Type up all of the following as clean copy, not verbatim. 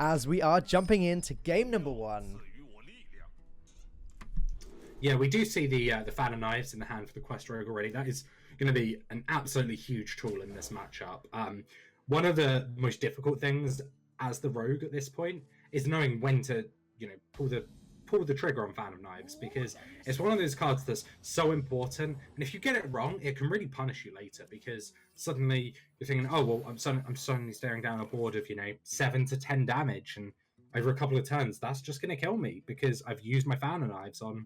as we are jumping into game number 1. Yeah, we do see the Fan of Knives in the hand for the Quest Rogue already. That is going to be an absolutely huge tool in this matchup. One of the most difficult things as the Rogue at this point is knowing when to, pull the trigger on Fan of Knives, because it's one of those cards that's so important, and if you get it wrong, it can really punish you later, because suddenly you're thinking, oh well, I'm suddenly staring down a board of 7 to 10 damage, and over a couple of turns, that's just going to kill me because I've used my Fan of Knives on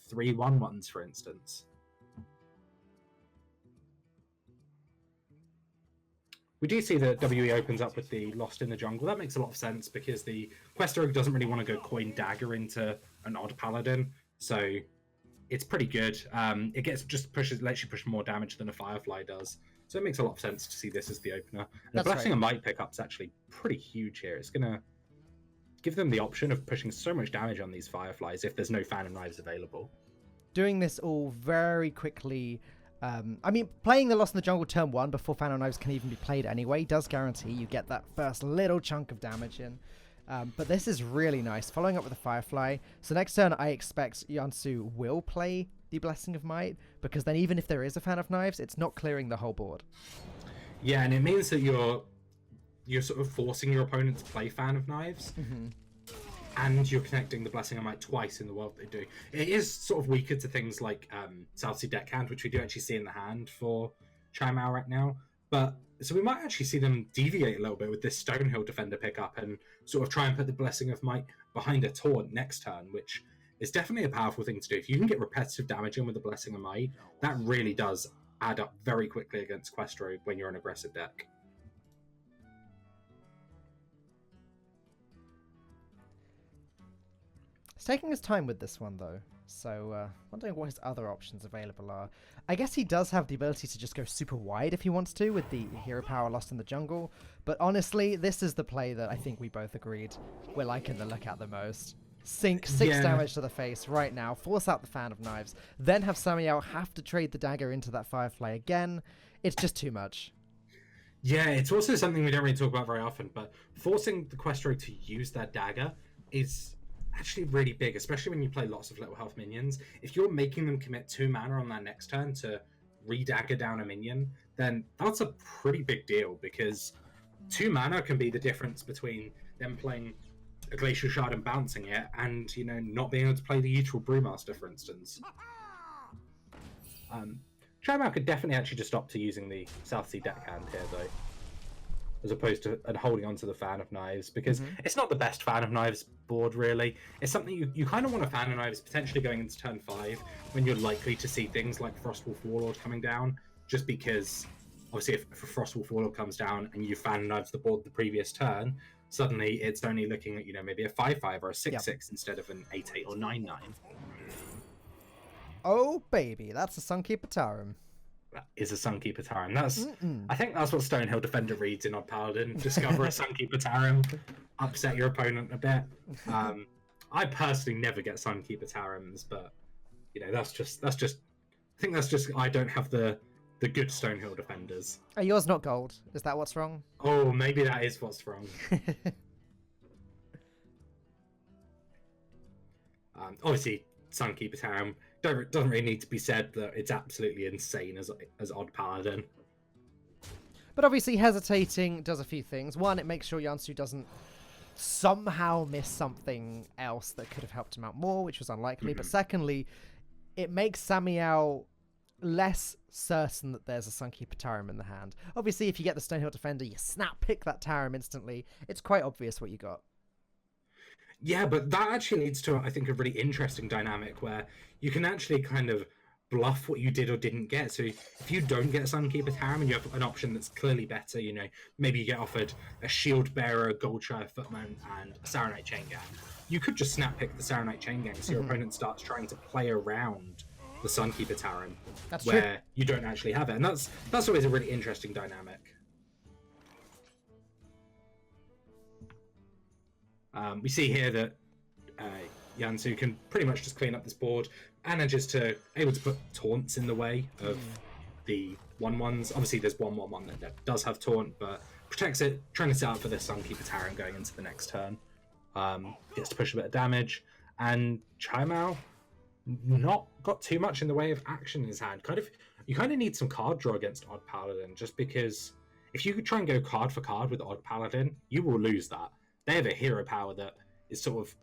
3 1/1s, for instance. We do see that WE opens up with the Lost in the Jungle. That makes a lot of sense because the Quest Rogue doesn't really want to go coin dagger into an odd paladin, so it's pretty good. It lets you push more damage than a Firefly does, so it makes a lot of sense to see this as the opener. And the Blessing of Might pickup's actually pretty huge here. It's gonna give them the option of pushing so much damage on these Fireflies if there's no Fan of Knives available. Doing this all very quickly. Playing the Lost in the Jungle turn 1 before Fan of Knives can even be played anyway does guarantee you get that first little chunk of damage in. But this is really nice. Following up with the Firefly. So next turn I expect Yansu will play the Blessing of Might, because then even if there is a Fan of Knives, it's not clearing the whole board. Yeah, and it means that you're sort of forcing your opponent to play Fan of Knives. Mm-hmm. And you're connecting the Blessing of Might twice in the world they do. It is sort of weaker to things like South Sea Deckhand, which we do actually see in the hand for Chaimao right now. But so we might actually see them deviate a little bit with this Stonehill Defender pickup and sort of try and put the Blessing of Might behind a taunt next turn, which is definitely a powerful thing to do. If you can get repetitive damage in with the Blessing of Might, that really does add up very quickly against Quest Rogue when you're an aggressive deck. He's taking his time with this one, though, so wondering what his other options available are. I guess he does have the ability to just go super wide if he wants to with the Hero Power Lost in the Jungle, but honestly, this is the play that I think we both agreed we're liking to look at the most. Sink 6 damage to the face right now, force out the Fan of Knives, then have Samiao have to trade the dagger into that Firefly again. It's just too much. Yeah, it's also something we don't really talk about very often, but forcing the Quest Rogue to use that dagger is actually really big, especially when you play lots of little health minions. If you're making them commit 2 mana on that next turn to re-dagger down a minion, then that's a pretty big deal, because 2 mana can be the difference between them playing a Glacial Shard and bouncing it and, not being able to play the usual Brewmaster, for instance. Chaimao could definitely actually just opt to using the South Sea Deckhand here, though, as opposed to holding on to the Fan of Knives, because it's not the best Fan of Knives board, really. It's something you kind of want a Fan of Knives potentially going into turn 5, when you're likely to see things like Frostwolf Warlord coming down, just because, obviously, if a Frostwolf Warlord comes down and you Fan of Knives the board the previous turn, suddenly it's only looking at, maybe a 5/5 or a 6/6 instead of an 8/8 or 9/9. Oh, baby, that's a Sunkeeper Tarim. That is a Sunkeeper Tarim. I think that's what Stonehill Defender reads in Odd Paladin. Discover a Sunkeeper Tarim, upset your opponent a bit. I personally never get Sunkeeper Tarims, but that's just. I think that's just I don't have the good Stonehill Defenders. Are yours not gold? Is that what's wrong? Oh, maybe that is what's wrong. Obviously, Sunkeeper Tarim doesn't really need to be said that it's absolutely insane as Odd Paladin. But obviously, hesitating does a few things. One, it makes sure Yansu doesn't somehow miss something else that could have helped him out more, which was unlikely. But secondly, it makes Samiao less certain that there's a Sunkeeper Tarim in the hand. Obviously, if you get the Stonehill Defender, you snap pick that Tarim instantly. It's quite obvious what you got. Yeah, but that actually leads to, I think, a really interesting dynamic where you can actually kind of bluff what you did or didn't get. So if you don't get Sunkeeper Tarim and you have an option that's clearly better, maybe you get offered a Shield Bearer, a Goldshire Footman, and a Saronite Chain Gang, you could just snap pick the Saronite Chain Gang so your opponent starts trying to play around the Sunkeeper Tarim where you don't actually have it. And that's always a really interesting dynamic. We see here that Yansu can pretty much just clean up this board, and is able to put taunts in the way of the 1/1s. Obviously, there's 1/1 that does have taunt, but protects it, trying to set up for this Sunkeeper Tyrant going into the next turn. Gets to push a bit of damage, and Chaimao not got too much in the way of action in his hand. You kind of need some card draw against Odd Paladin, just because if you could try and go card for card with Odd Paladin, you will lose that. They have a hero power that is sort of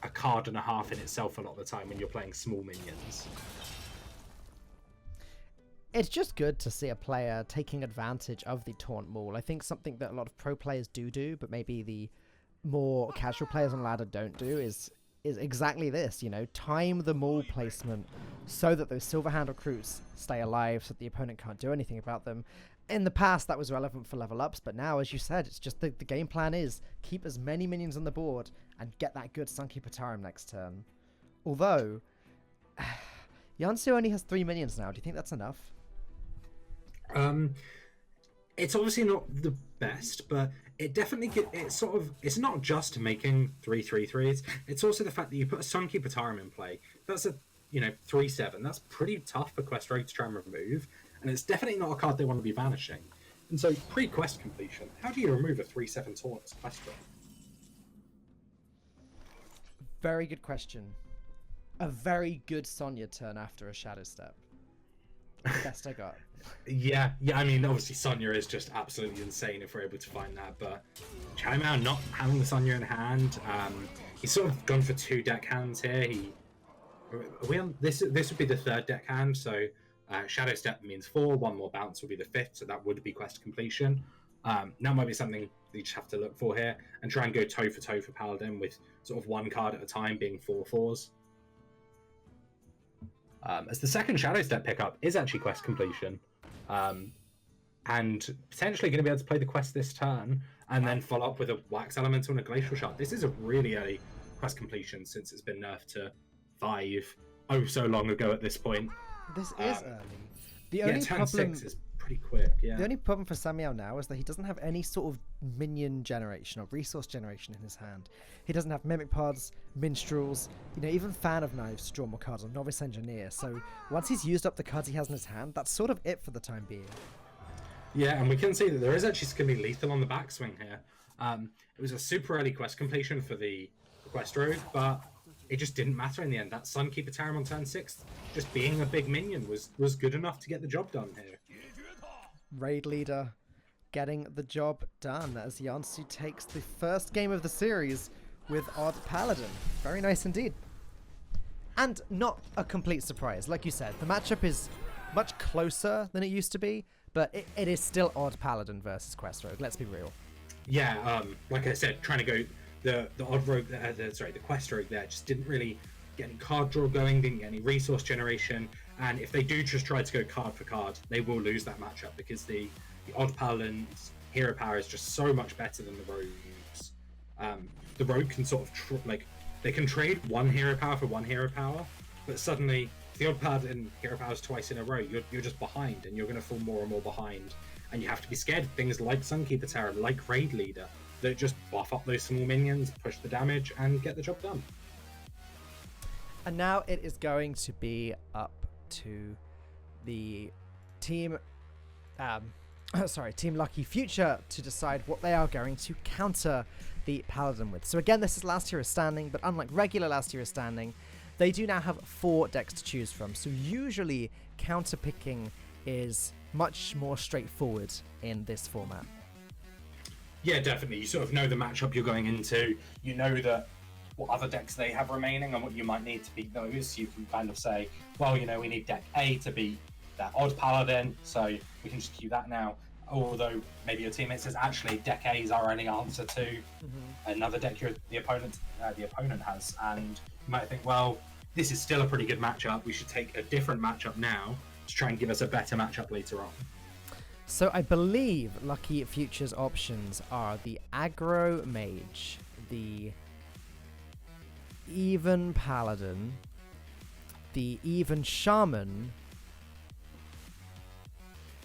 a card and a half in itself a lot of the time when you're playing small minions. It's just good to see a player taking advantage of the Taunt Maul. I think something that a lot of pro players do, but maybe the more casual players on ladder don't do is exactly this, you know, time the Maul placement so that those Silverhand recruits stay alive so that the opponent can't do anything about them. In the past, that was relevant for level ups, but now, as you said, it's just the game plan is keep as many minions on the board and get that good Sunkeeper Tyrant next turn. Although, Yansu only has 3 minions now. Do you think that's enough? It's obviously not the best, but it definitely it's not just making 3/3/3s. It's also the fact that you put a Sunkeeper Tyrant in play. That's a 3/7. That's pretty tough for Quest Rogue to try and remove, and it's definitely not a card they want to be vanishing. And so pre-quest completion, how do you remove a 3/7 taunt as Quest Rogue? Very good question. A very good Sonya turn after a Shadow Step. Best I got. Yeah. I mean, obviously Sonya is just absolutely insane if we're able to find that. But Chaimao not having the Sonya in hand, he's sort of gone for 2 deck hands here. This would be the 3rd deck hand. So Shadow Step means 4. 1 more bounce will be the 5th. So that would be quest completion. That might be something you just have to look for here and try and go toe for toe for Paladin with sort of 1 card at a time being 4/4s. As the second Shadow Step pickup is actually quest completion, and potentially going to be able to play the quest this turn and then follow up with a Wax Elemental and a Glacial Shard. This is a really early quest completion since it's been nerfed to 5 so long ago at this point. This is early. The only turn problem 6 is pretty quick. Yeah. The only problem for Samuel now is that he doesn't have any sort of minion generation or resource generation in his hand. He doesn't have Mimic Pods, Minstrels, even Fan of Knives to draw more cards, or Novice Engineer. So once he's used up the cards he has in his hand, that's sort of it for the time being. Yeah, and we can see that there is actually going to be lethal on the backswing here. It was a super early quest completion for the Quest Rogue, but it just didn't matter in the end. That Sunkeeper Tyrant on turn 6, just being a big minion was good enough to get the job done here. Raid Leader getting the job done as Yansu takes the first game of the series with Odd Paladin. Very nice indeed. And not a complete surprise. Like you said, the matchup is much closer than it used to be, but it is still Odd Paladin versus Quest Rogue. Let's be real. Yeah, like I said, trying to go the Odd Rogue, the Quest Rogue there just didn't really get any card draw going, didn't get any resource generation, and if they do just try to go card for card, they will lose that matchup because the Odd Paladin's hero power is just so much better than the Rogue's. The Rogue can sort of they can trade 1 hero power for 1 hero power, but suddenly if the Odd Paladin hero powers twice in a row, you're just behind, and you're going to fall more and more behind, and you have to be scared of things like Sunkeeper Tyrant, like Raid Leader, that just buff up those small minions, push the damage, and get the job done. And now it is going to be up to the team, Team Lucky Future to decide what they are going to counter the Paladin with. So again, this is Last Hero Standing, but unlike regular Last Hero Standing, they do now have 4 decks to choose from. So usually counter picking is much more straightforward in this format. Yeah, definitely. You sort of know the matchup you're going into. You know what other decks they have remaining and what you might need to beat those. You can kind of say, well, we need deck A to beat that Odd Paladin, so we can just queue that now. Although maybe your teammate says, actually, deck A is our only answer to another deck the opponent has, and you might think, well, this is still a pretty good matchup. We should take a different matchup now to try and give us a better matchup later on. So I believe Lucky Future's options are the Aggro Mage, the Even Paladin, the Even Shaman,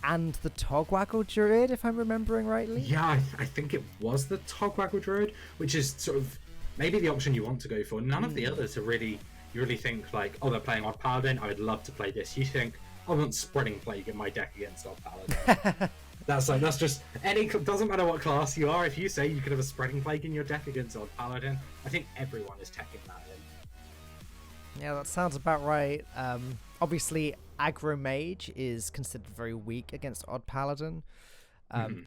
and the Togwaggle Druid, if I'm remembering rightly. Yeah, I think it was the Togwaggle Druid, which is sort of maybe the option you want to go for. None of the others are really, you really think like, oh, they're playing Odd Paladin, I would love to play this. You think, I want Spreading Plague in my deck against Odd Paladin. That's just doesn't matter what class you are. If you say you could have a spreading plague in your deck against Odd Paladin, I think everyone is teching that in. Yeah, that sounds about right. Obviously, aggro mage is considered very weak against Odd Paladin,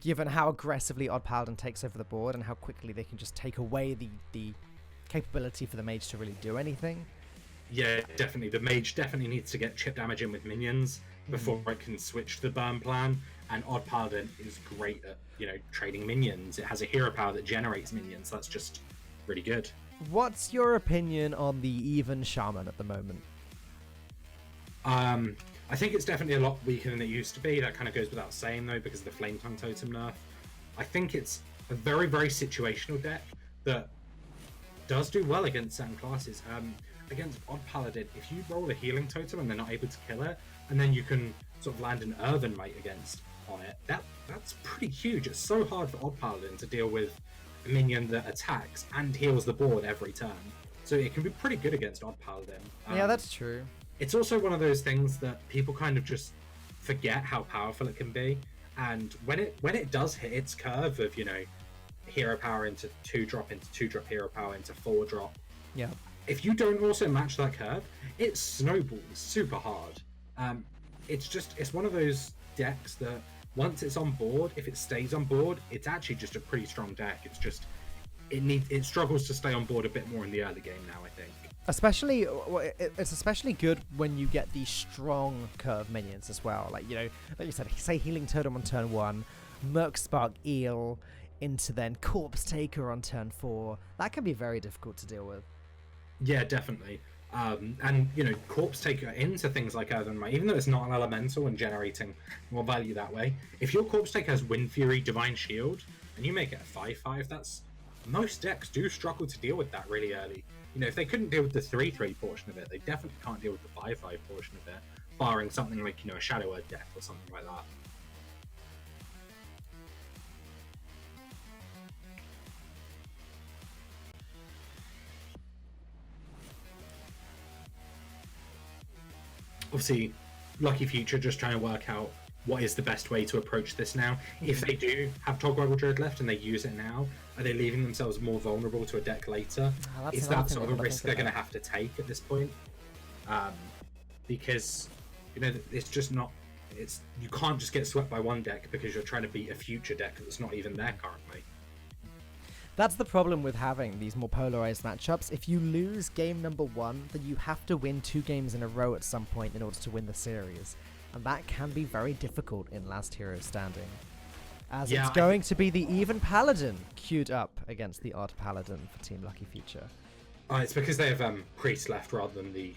given how aggressively Odd Paladin takes over the board and how quickly they can just take away the capability for the mage to really do anything. Yeah, definitely. The mage definitely needs to get chip damage in with minions before it can switch to the burn plan. And Odd Paladin is great at, trading minions. It has a hero power that generates minions. That's just really good. What's your opinion on the even shaman at the moment? I think it's definitely a lot weaker than it used to be. That kind of goes without saying, though, because of the Flame Tongue Totem nerf. I think it's a very, very situational deck that does do well against certain classes. Against Odd Paladin, if you roll a healing totem and they're not able to kill it, and then you can sort of land an Earthen Mate on it, that's pretty huge. It's so hard for Odd Paladin to deal with a minion that attacks and heals the board every turn. So it can be pretty good against Odd Paladin. Yeah, that's true. It's also one of those things that people kind of just forget how powerful it can be. And when it does hit its curve of, hero power into 2-drop, into 2-drop hero power, into 4-drop. Yeah. If you don't also match that curve, it snowballs super hard. It's one of those decks that once it's on board, if it stays on board, it's actually just a pretty strong deck. It's just it struggles to stay on board a bit more in the early game now, I think. It's especially good when you get these strong curve minions as well. Like you said, say Healing Totem on turn 1, Mercspark Eel into then Corpse Taker on turn 4. That can be very difficult to deal with. Yeah, definitely. And Corpse Taker into things like Earthen Mate, even though it's not an elemental and generating more value that way. If your Corpse Taker has Wind Fury, Divine Shield, and you make it a 5/5, most decks do struggle to deal with that really early. If they couldn't deal with the 3/3 portion of it, they definitely can't deal with the 5/5 portion of it, barring something like a Shadow Earth deck or something like that. Obviously, Lucky Future just trying to work out what is the best way to approach this now. If they do have Togwaggle Druid left and they use it now, are they leaving themselves more vulnerable to a deck later? Is that sort of a risk they're going to have to take at this point? Because it's just not. You can't just get swept by one deck because you're trying to beat a future deck that's not even there currently. That's the problem with having these more polarized matchups. If you lose game number 1, then you have to win 2 games in a row at some point in order to win the series. And that can be very difficult in Last Hero Standing. As it's going to be the even Paladin queued up against the Odd Paladin for Team Lucky Future. It's because they have Priest left rather than the...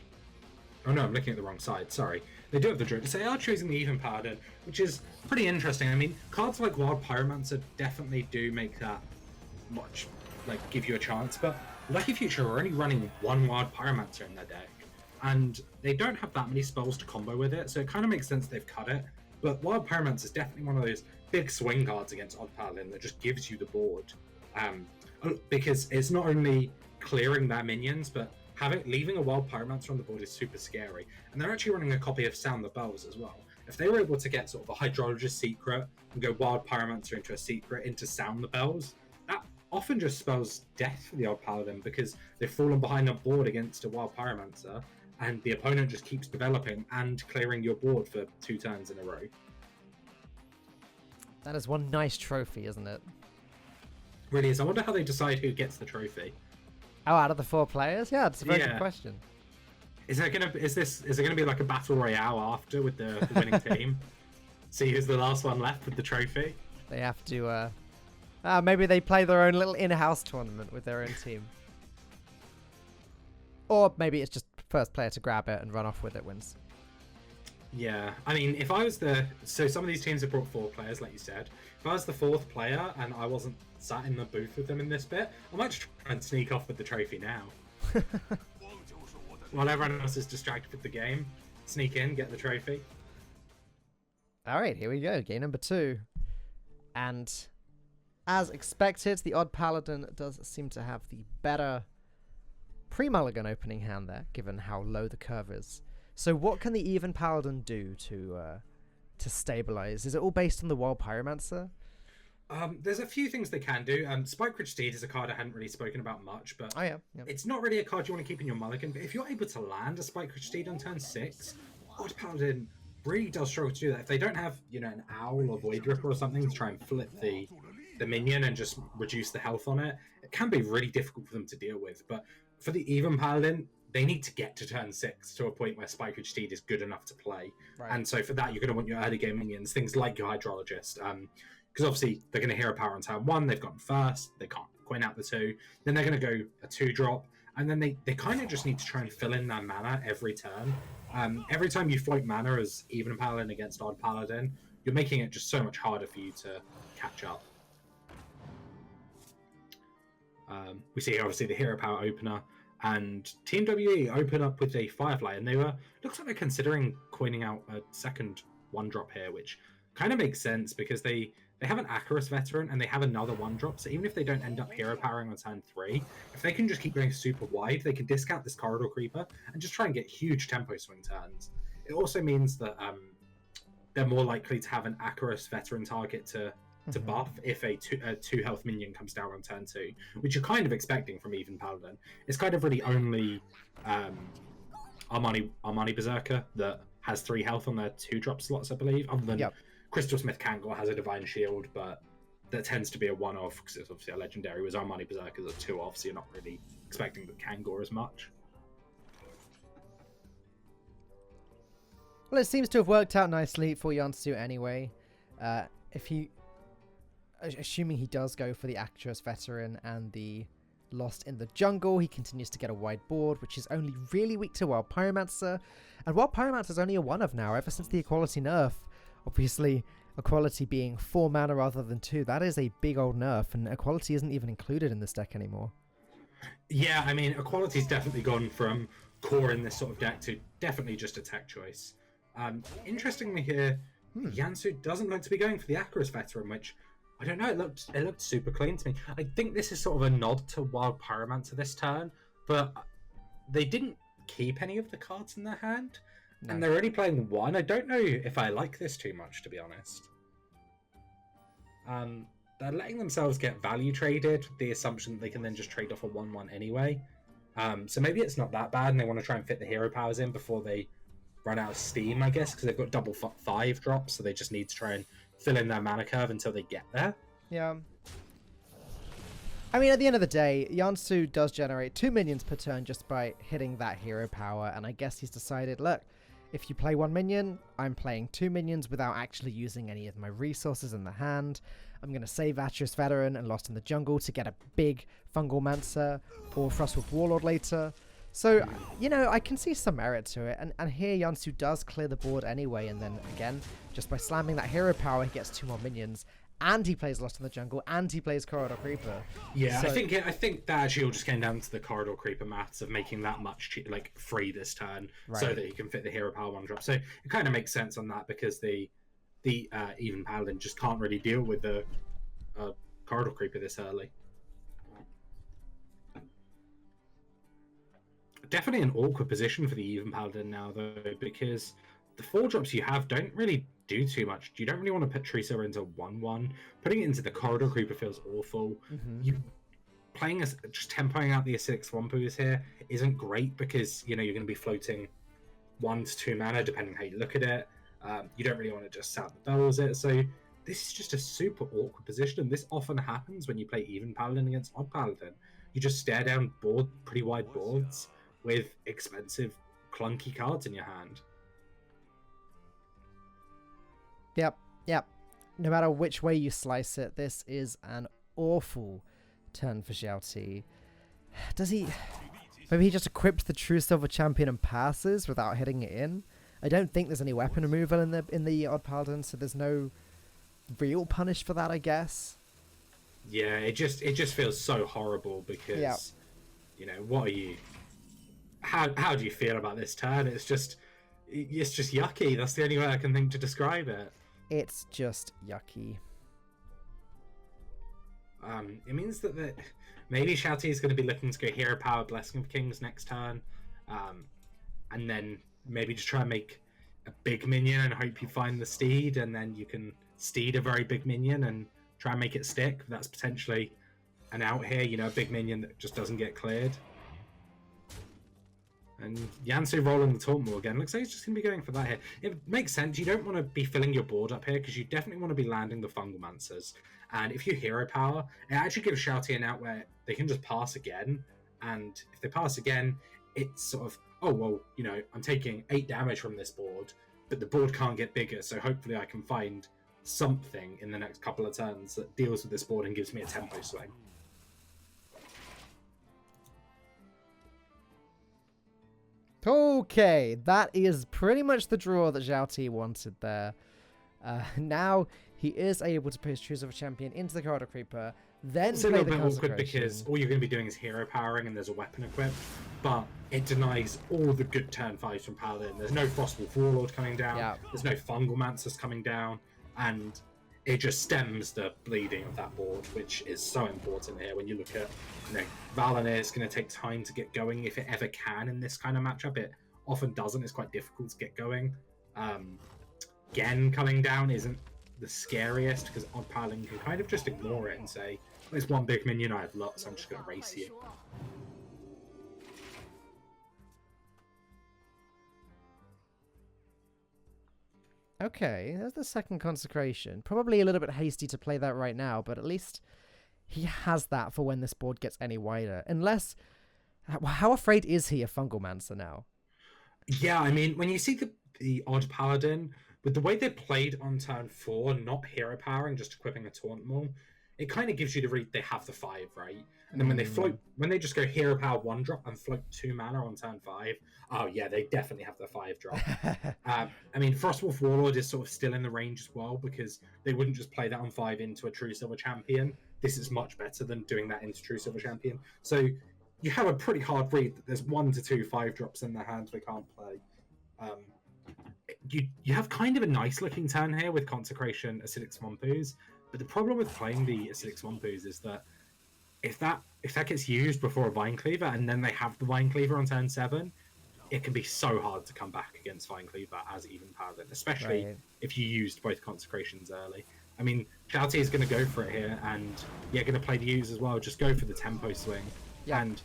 Oh no, I'm looking at the wrong side, sorry. They do have the Druid, so they are choosing the even Paladin, which is pretty interesting. I mean, cards like Wild Pyromancer definitely do make that much, give you a chance, but Lucky Future are only running 1 Wild Pyromancer in their deck, and they don't have that many spells to combo with it, so it kind of makes sense they've cut it. But Wild Pyromancer is definitely one of those big swing cards against Odd Paladin that just gives you the board, because it's not only clearing their minions, but leaving a Wild Pyromancer on the board is super scary. And they're actually running a copy of Sound the Bells as well. If they were able to get sort of a Hydrologist Secret and go Wild Pyromancer into a Secret into Sound the Bells, that often just spells death for the Odd Paladin because they've fallen behind a board against a Wild Pyromancer, and the opponent just keeps developing and clearing your board for 2 turns in a row. That is one nice trophy, isn't it? Really is. I wonder how they decide who gets the trophy. Oh, out of the 4 players? Yeah, it's a very good question. Is it gonna be like a battle royale after with the winning team? See who's the last one left with the trophy? They have to maybe they play their own little in-house tournament with their own team. Or maybe it's just first player to grab it and run off with it wins. Yeah, I mean, if I was so some of these teams have brought 4 players, like you said. If I was the 4th player and I wasn't sat in the booth with them in this bit, I might try and sneak off with the trophy now. While everyone else is distracted with the game, sneak in, get the trophy. All right, here we go, game number 2. And as expected, the Odd Paladin does seem to have the better pre-mulligan opening hand there, given how low the curve is. So what can the even Paladin do to to stabilize? Is it all based on the Wild Pyromancer? There's a few things they can do. Spike Ridge Steed is a card I hadn't really spoken about much, but Yeah. it's not really a card you want to keep in your mulligan. But if you're able to land a Spike Ridge Steed on turn 6, Odd Paladin really does struggle to do that. If they don't have, an Owl or Void Ripper or something to try and flip the minion and just reduce the health on it, it can be really difficult for them to deal with. But for the Even Paladin, they need to get to turn 6 to a point where Spike Ridge Steed is good enough to play. Right. And so for that, you're going to want your early game minions, things like your Hydrologist. Because obviously they're going to hero power on turn 1, they've gotten first, they can't coin out the 2, then they're going to go a 2-drop, and then they kind of just need to try and fill in their mana every turn. Every time you float mana as Even Paladin against Odd Paladin, you're making it just so much harder for you to catch up. We see here obviously the hero power opener, and Team WE open up with a Firefly, and looks like they're considering coining out a second 1-drop here, which kind of makes sense because they have an Acarus Veteran and they have another 1-drop, so even if they don't end up hero powering on turn 3, if they can just keep going super wide, they can discount this Corridor Creeper and just try and get huge tempo swing turns. It also means that they're more likely to have an Acarus Veteran target to buff if a 2 health minion comes down on turn 2, which you're kind of expecting from Even Paladin. It's kind of really only Armani Berserker that has 3 health on their 2-drop slots, I believe, other than Crystal Smith Kangor has a Divine Shield, but that tends to be a one-off because it's obviously a legendary, whereas Armani Berserker is a 2-off, so you're not really expecting the Kangor as much. Well, it seems to have worked out nicely for Jansu anyway. Assuming he does go for the Actress Veteran and the Lost in the Jungle, he continues to get a wide board, which is only really weak to Wild Pyromancer. And Wild Pyromancer is only a 1-of now, ever since the Equality nerf. Obviously, Equality being 4 mana rather than 2, that is a big old nerf, and Equality isn't even included in this deck anymore. Yeah, I mean, Equality's definitely gone from core in this sort of deck to definitely just a tech choice. Interestingly here, Jansu doesn't look to be going for the Acarus Veteran, which, I don't know, it looked super clean to me. I think this is sort of a nod to Wild Pyromancer this turn, but they didn't keep any of the cards in their hand. No. And they're only playing 1. I don't know if I like this too much, to be honest. They're letting themselves get value traded with the assumption that they can then just trade off a 1/1 anyway. So maybe it's not that bad, and they want to try and fit the hero powers in before they run out of steam, I guess, because they've got double 5 drops, so they just need to try and fill in their mana curve until they get there. Yeah. I mean, at the end of the day, Jansu does generate 2 minions per turn just by hitting that hero power, and I guess he's decided, look, if you play 1 minion, I'm playing 2 minions without actually using any of my resources in the hand. I'm going to save Atrus Veteran and Lost in the Jungle to get a big Fungal Mancer or Frostwolf Warlord later. So, I can see some merit to it, and here Jansu does clear the board anyway, and then again, just by slamming that hero power, he gets 2 more minions, and he plays Lost in the Jungle, and he plays Corridor Creeper. Yeah, so, I think that actually all just came down to the Corridor Creeper maths of making that much free this turn, right, so that he can fit the hero power 1-drop. So it kind of makes sense on that because the Even Paladin just can't really deal with the Corridor Creeper this early. Definitely an awkward position for the Even Paladin now, though, because the 4-drops you have don't really do too much. You don't really want to put Teresa into 1/1. Putting it into the Corridor Creeper feels awful. You playing just tempoing out the acidic Swampoos here isn't great because you're going to be floating 1 to 2 mana depending how you look at it. You don't really want to just South the Bells it. So this is just a super awkward position, and this often happens when you play Even Paladin against Odd Paladin. You just stare down pretty wide boards with expensive, clunky cards in your hand. Yep. No matter which way you slice it, this is an awful turn for Xiaoti. Does he... Maybe he just equips the True Silver Champion and passes without hitting it in? I don't think there's any weapon removal in the Odd Paladin, so there's no real punish for that, I guess. Yeah, it just feels so horrible because, what are you... How do you feel about this turn? It's just yucky. That's the only way I can think to describe it. It's just yucky. It means that maybe Xiaoti is going to be looking to go Hero Power Blessing of Kings next turn, and then maybe just try and make a big minion and hope you find the steed, and then you can steed a very big minion and try and make it stick. That's potentially an out here, a big minion that just doesn't get cleared. And Yansu rolling the Taunt Maul again. Looks like he's just going to be going for that here. It makes sense. You don't want to be filling your board up here because you definitely want to be landing the Fungalmancers. And if you hero power, it actually gives Shouty an out where they can just pass again. And if they pass again, it's sort of, oh, well, I'm taking 8 damage from this board, but the board can't get bigger. So hopefully I can find something in the next couple of turns that deals with this board and gives me a tempo swing. Okay, that is pretty much the draw that Zhao Ti wanted there. Now he is able to post Choose of a Champion into the Corridor Creeper, then It's a play little the bit awkward Consecration. because all you're going to be doing is hero powering and there's a weapon equipped, but it denies all the good turn 5s from Paladin. There's no Frostwolf Warlord coming down, there's no Fungalmancers coming down, and it just stems the bleeding of that board, which is so important here. When you look at, Valinor is going to take time to get going if it ever can in this kind of matchup. It often doesn't. It's quite difficult to get going. Gen coming down isn't the scariest because Odd Paladin can kind of just ignore it and say, there's one big minion, I have lots, I'm just going to race you. Okay, there's the second Consecration. Probably a little bit hasty to play that right now, but at least he has that for when this board gets any wider. Unless, how afraid is he of Fungalmancer now? Yeah, I mean, when you see the Odd Paladin, with the way they played on turn 4, not hero powering, just equipping a Taunt Maul, it kind of gives you the read they have the 5, right? And then when they just go hero power 1 drop and float 2 mana on turn 5, oh yeah, they definitely have the 5 drop. I mean, Frostwolf Warlord is sort of still in the range as well because they wouldn't just play that on 5 into a True Silver Champion. This is much better than doing that into True Silver Champion. So you have a pretty hard read that there's 1 to 2 5 drops in their hands they can't play. You have kind of a nice looking turn here with Consecration, Acidic Swampoos, but the problem with playing the Acidic Swampoos is that if that gets used before a Vine Cleaver and then they have the Vine Cleaver on turn 7, it can be so hard to come back against Vine Cleaver as even Paladin, especially if you used both Consecrations early. I mean, Shouty is going to go for it here, and going to play the use as well. Just go for the tempo swing, and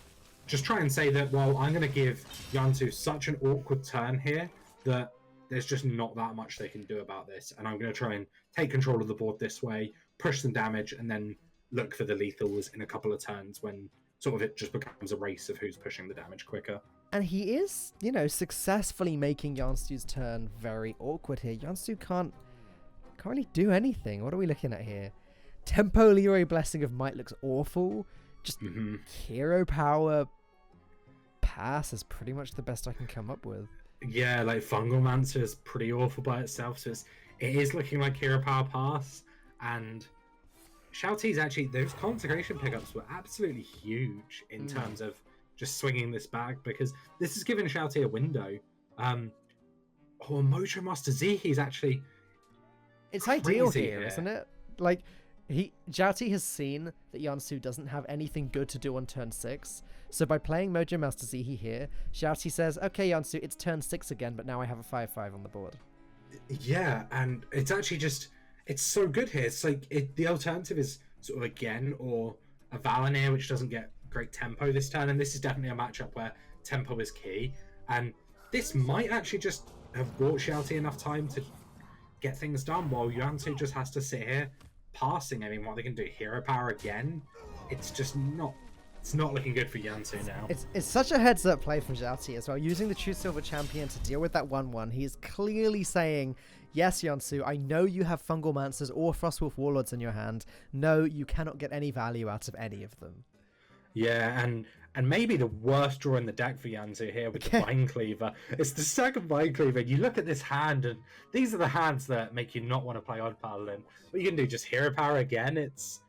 just try and say that, well, I'm going to give Yansu such an awkward turn here that there's just not that much they can do about this, and I'm going to try and take control of the board this way, push some damage, and then look for the lethals in a couple of turns when sort of it just becomes a race of who's pushing the damage quicker. And he is, successfully making Yansu's turn very awkward here. Yansu can't really do anything. What are we looking at here? Tempo Leroy Blessing of Might looks awful. Just hero power pass is pretty much the best I can come up with. Yeah, like Fungalmancer is pretty awful by itself, so it is looking like hero power pass. And Shouty's actually, those Consecration pickups were absolutely huge in terms of just swinging this back, because this has given Shouty a window. Mojo Master Zihi's actually, it's ideal here, isn't it? Like, Shouty has seen that Yansu doesn't have anything good to do on turn 6, so by playing Mojo Master Zihi here, Shouty says, okay, Yansu, it's turn 6 again, but now I have a 5/5 on the board. Yeah, and it's actually just, it's so good here. It's like, the alternative is sort of a Gen or a Valinor, which doesn't get great tempo this turn, and this is definitely a matchup where tempo is key, and this might actually just have brought Shouty enough time to get things done, while Yansu just has to sit here passing. I mean, what they can do, hero power again, it's just not, it's not looking good for Yansu now. It's such a heads up play from Zhao as well, using the True Silver Champion to deal with that 1/1. He's clearly saying, yes, Yansu, I know you have Fungalmancers or Frostwolf Warlords in your hand. No, you cannot get any value out of any of them. Yeah, and maybe the worst draw in the deck for Yansu here with the Vine Cleaver. It's the second Vine Cleaver. You look at this hand, and these are the hands that make you not want to play Odd Paladin. What you can do, just hero power again. It's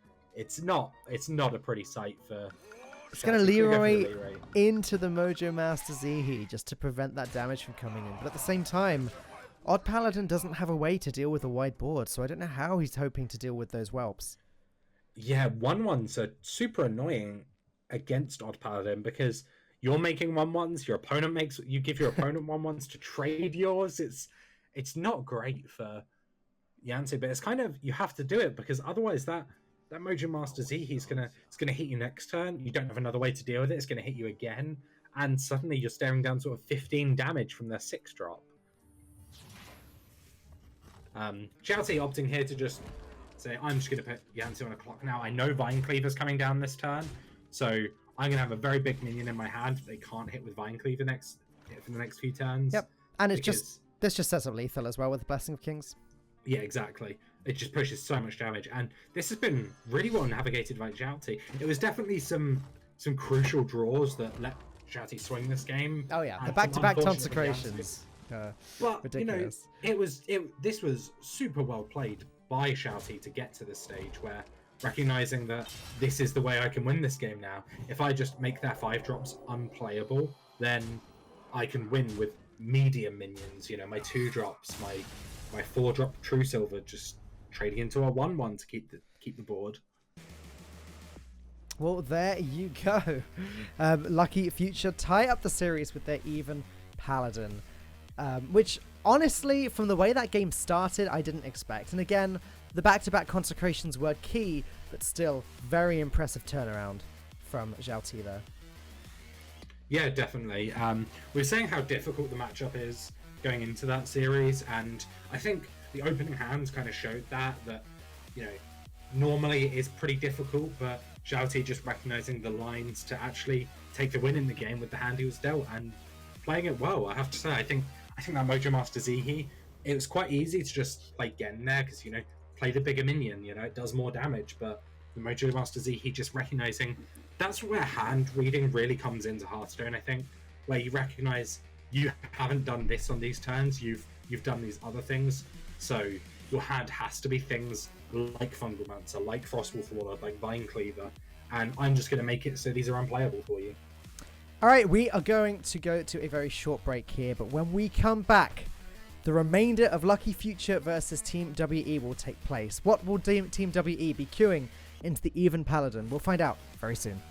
not a pretty sight for. It's going to Leroy into the Mojo Master Zihi just to prevent that damage from coming in. But at the same time, Odd Paladin doesn't have a way to deal with a wide board, so I don't know how he's hoping to deal with those whelps. Yeah, 1/1s are super annoying against Odd Paladin because you're making 1/1s, you give your opponent 1/1s to trade yours. it's not great for Yancy, but it's kind of, you have to do it, because otherwise that Mojo Master Z, it's gonna hit you next turn. You don't have another way to deal with it. It's gonna hit you again, and suddenly you're staring down sort of 15 damage from their 6-drop. Shouty opting here to just say, I'm just gonna put Yancy on a clock now. I know Vine Cleaver's coming down this turn, so I'm gonna have a very big minion in my hand. They can't hit with Vine Cleaver for the next few turns. Yep, and it's this just sets up lethal as well with the Blessing of Kings. Yeah, exactly. It just pushes so much damage, and this has been really well navigated by Shouty. It was definitely some crucial draws that let Shouty swing this game. Oh yeah, the back-to-back consecrations. But ridiculous. This was super well played by Shouty to get to this stage where, recognizing that this is the way I can win this game now. If I just make their 5-drops unplayable, then I can win with medium minions. My 2-drops, my 4-drop True Silver, just trading into a 1/1 to keep the board. Well, there you go. Lucky Future tie up the series with their even Paladin, which honestly, from the way that game started, I didn't expect. And again, the back-to-back consecrations were key, but still very impressive turnaround from Xiaoti there. Yeah, definitely. We were saying how difficult the matchup is going into that series, and I think the opening hands kind of showed that normally it is pretty difficult, but Xiaoti just recognizing the lines to actually take the win in the game with the hand he was dealt and playing it well. I have to say, I think that Mojo Master Zihi, it was quite easy to just play Gen there because play the bigger minion, it does more damage, but the Mojo Master Zihi just recognizing that's where hand reading really comes into Hearthstone, I think, where you recognize you haven't done this on these turns, you've done these other things, so your hand has to be things like Fungalmancer, like Frostwolf Warlord, like Vine Cleaver, and I'm just going to make it so these are unplayable for you. Alright, we are going to go to a very short break here, but when we come back, the remainder of Lucky Future versus Team WE will take place. What will Team WE be queuing into the even Paladin? We'll find out very soon.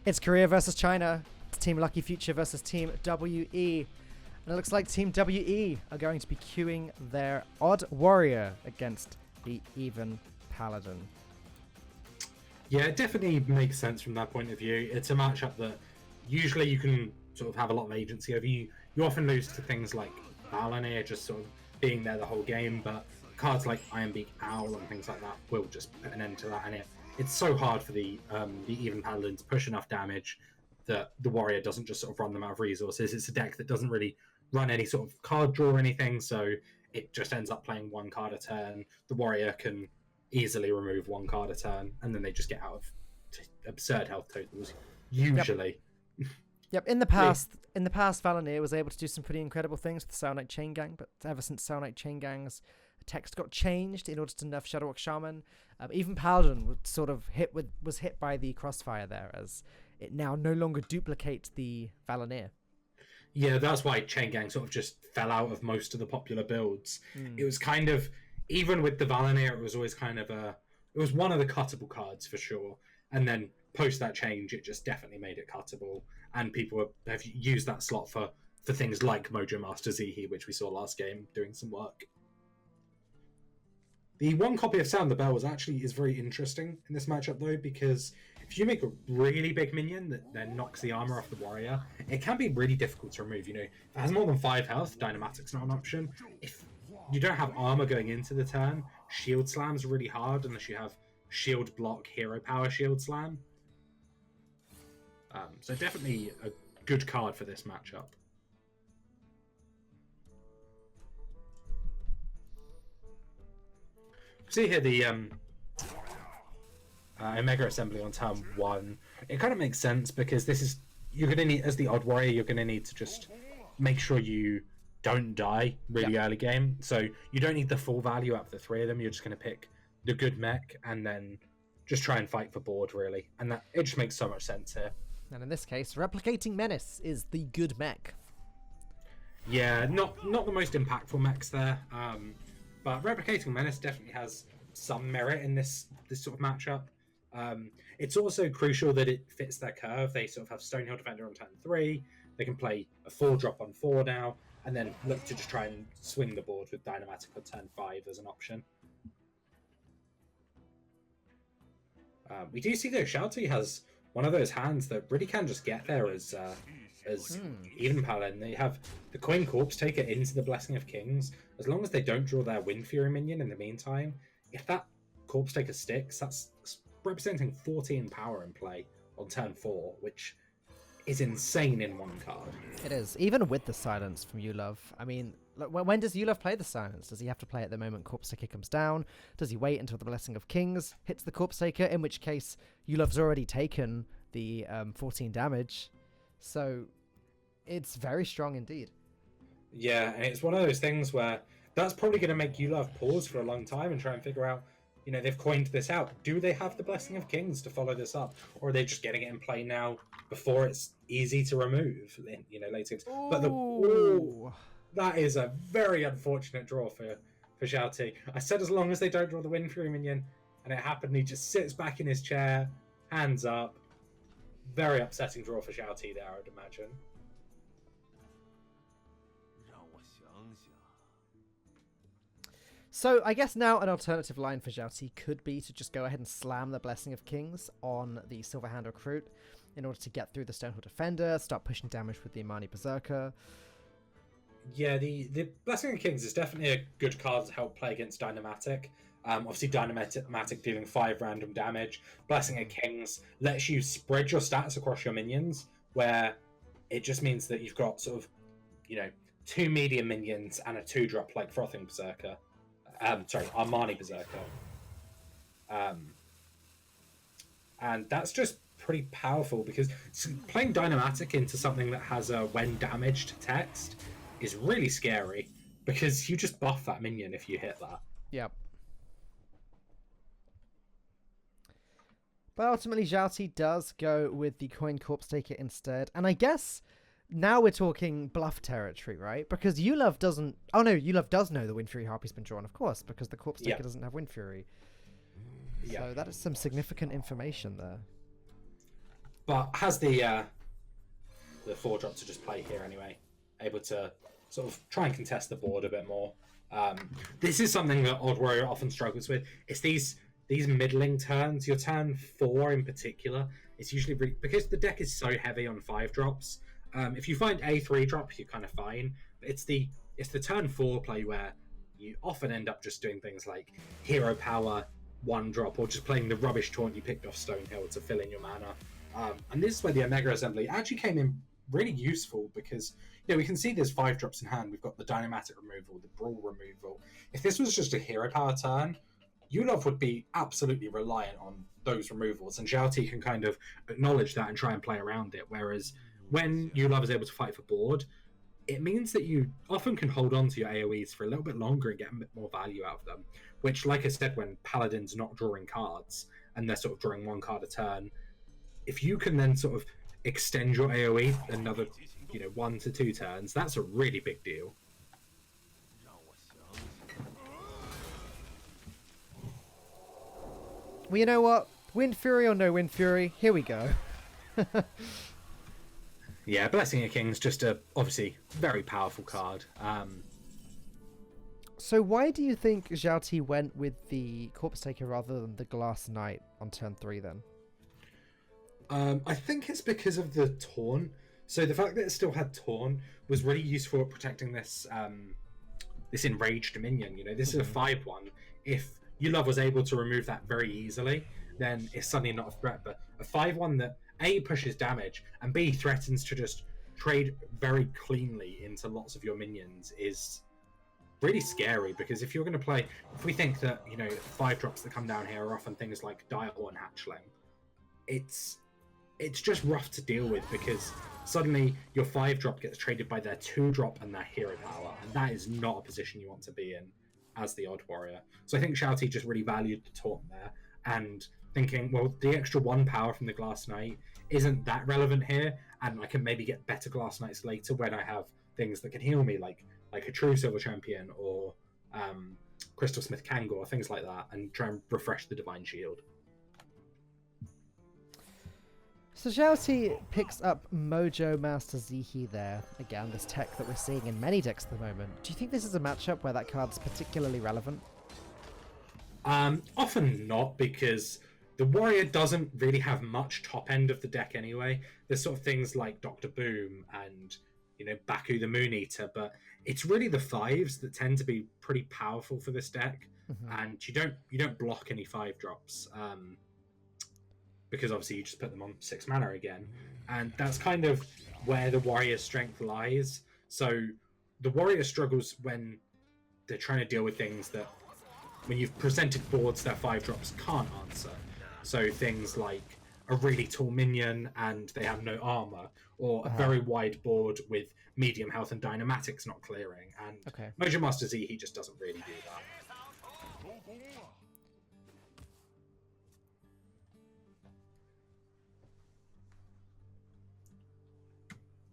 It's Korea versus China. It's Team Lucky Future versus Team WE. And it looks like Team WE are going to be queuing their Odd Warrior against the Even Paladin. Yeah, it definitely makes sense from that point of view. It's a matchup that usually you can sort of have a lot of agency over. You often lose to things like Balinea just sort of being there the whole game, but cards like Ironbeak Owl and things like that will just put an end to that. And it's so hard for the Even Paladin to push enough damage that the Warrior doesn't just sort of run them out of resources. It's a deck that doesn't really run any sort of card draw or anything, so it just ends up playing one card a turn. The Warrior can easily remove one card a turn, and then they just get out of absurd health totals, usually. Yep. In the past, Valanir was able to do some pretty incredible things with the Soul Knight Chain Gang, but ever since Soul Knight Chain Gang's text got changed in order to nerf Shadowwalk Shaman, even Paladin was hit by the crossfire there, as it now no longer duplicates the Valanir. Yeah, that's why Chain Gang sort of just fell out of most of the popular builds. It was kind of, even with the Valanir, it was always kind of it was one of the cuttable cards for sure. And then post that change, it just definitely made it cuttable. And people have used that slot for things like Mojo Master Zihi, which we saw last game doing some work. The one copy of Sound the Bell is very interesting in this matchup though, because if you make a really big minion that then knocks the armor off the Warrior, it can be really difficult to remove. You know, if it has more than 5 health, Dynamatic's not an option. If you don't have armor going into the turn, Shield Slam's really hard unless you have Shield Block, Hero Power, Shield Slam. So definitely a good card for this matchup. See here the Omega Assembly on turn 1. It kind of makes sense because you're going to need, as the Odd Warrior, you're going to need to just make sure you don't die really early game. So you don't need the full value out of the 3 of them. You're just going to pick the good mech and then just try and fight for board, really. And it just makes so much sense here. And in this case, Replicating Menace is the good mech. Yeah, not the most impactful mechs there. But Replicating Menace definitely has some merit in this sort of matchup. It's also crucial that it fits their curve. They sort of have Stonehill Defender on turn 3. They can play a 4-drop on 4 now, and then look to just try and swing the board with Dynamatic on turn 5 as an option. We do see though, Shouty has one of those hands that really can just get there as Even Paladin. They have the Coin Corpse take it into the Blessing of Kings. As long as they don't draw their Wind Fury minion in the meantime, if that Corpse Taker sticks, that's representing 14 power in play on turn 4, which is insane in one card. It is, even with the silence from Ulov. I mean, when does Ulov play the silence? Does he have to play at the moment Corpse Taker comes down? Does he wait until the Blessing of Kings hits the Corpse Taker, in which case Ulov's already taken the 14 damage? So it's very strong indeed. Yeah, and it's one of those things where that's probably going to make Ulov pause for a long time and try and figure out, you know, they've coined this out. Do they have the Blessing of Kings to follow this up? Or are they just getting it in play now before it's easy to remove, you know, later games? But that is a very unfortunate draw for Shouty. I said as long as they don't draw the Wind Fury minion, and it happened, he just sits back in his chair, hands up. Very upsetting draw for Shouty there, I would imagine. So I guess now an alternative line for Xiaoti could be to just go ahead and slam the Blessing of Kings on the Silverhand Recruit in order to get through the Stonehill Defender, start pushing damage with the Imani Berserker. Yeah, the Blessing of Kings is definitely a good card to help play against Dynamatic. Obviously, Dynamatic dealing 5 random damage. Blessing of Kings lets you spread your stats across your minions, where it just means that you've got sort of, you know, 2 medium minions and a 2-drop like Frothing Berserker. Armani Berserker. And that's just pretty powerful because playing Dynamatic into something that has a when damaged text is really scary because you just buff that minion if you hit that. Yep. But ultimately, Xiaoti does go with the Coin Corpse Taker instead. And I guess now we're talking bluff territory, right? Because Ulov doesn't... Oh no, Ulov does know the Wind Fury Harpy's been drawn, of course, because the Corpse Taker doesn't have Wind Fury. So that is some significant information there. but has the 4-drop to just play here anyway, able to sort of try and contest the board a bit more. This is something that Odd Warrior often struggles with. It's these middling turns. Your turn 4 in particular is usually really, because the deck is so heavy on 5-drops. If you find a 3-drop, you're kind of fine. But it's the turn 4 play where you often end up just doing things like hero power 1-drop, or just playing the rubbish taunt you picked off Stonehill to fill in your mana. And this is where the Omega Assembly actually came in really useful, because we can see there's 5-drops in hand. We've got the Dynamatic removal, the Brawl removal. If this was just a hero power turn, Yulov would be absolutely reliant on those removals, and Xiaoti can kind of acknowledge that and try and play around it. Whereas when Yulov is able to fight for board, it means that you often can hold on to your AoEs for a little bit longer and get a bit more value out of them. Which, like I said, when Paladin's not drawing cards and they're sort of drawing 1 card a turn, if you can then sort of extend your AoE another 1 to 2 turns, that's a really big deal. Well, you know what? Wind Fury or no Wind Fury, here we go. Yeah, Blessing of Kings, just a obviously very powerful card. So why do you think Xiaoti went with the Corpse Taker rather than the Glass Knight on turn 3 then? I think it's because of the Taunt. So the fact that it still had Taunt was really useful at protecting this this enraged minion. This is a 5-1. If Yulov was able to remove that very easily, then it's suddenly not a threat. But a 5-1 that A, pushes damage, and B, threatens to just trade very cleanly into lots of your minions is really scary. Because if you're going to play, if we think that 5-drops that come down here are often things like Direhorn and Hatchling, it's just rough to deal with, because suddenly your 5-drop gets traded by their 2-drop and their hero power, and that is not a position you want to be in as the Odd Warrior. So I think Xiaoti just really valued the taunt there, and thinking, well, the extra 1 power from the Glass Knight isn't that relevant here, and I can maybe get better Glass Knights later when I have things that can heal me, like a true Silver Champion or Crystal Smith Kangor, or things like that, and try and refresh the Divine Shield. So Xiaoti picks up Mojo Master Zihi there. Again, this tech that we're seeing in many decks at the moment. Do you think this is a matchup where that card's particularly relevant? Often not, because the Warrior doesn't really have much top end of the deck anyway. There's sort of things like Dr. Boom and Baku the Moon Eater, but it's really the 5s that tend to be pretty powerful for this deck. And you don't block any 5-drops. Because obviously you just put them on 6 mana again. And that's kind of where the Warrior's strength lies. So the Warrior struggles when they're trying to deal with things that, when you've presented boards that 5-drops can't answer. So things like a really tall minion and they have no armor, or a very wide board with medium health and Dynamatics not clearing. And Mojo Master Z, he just doesn't really do that.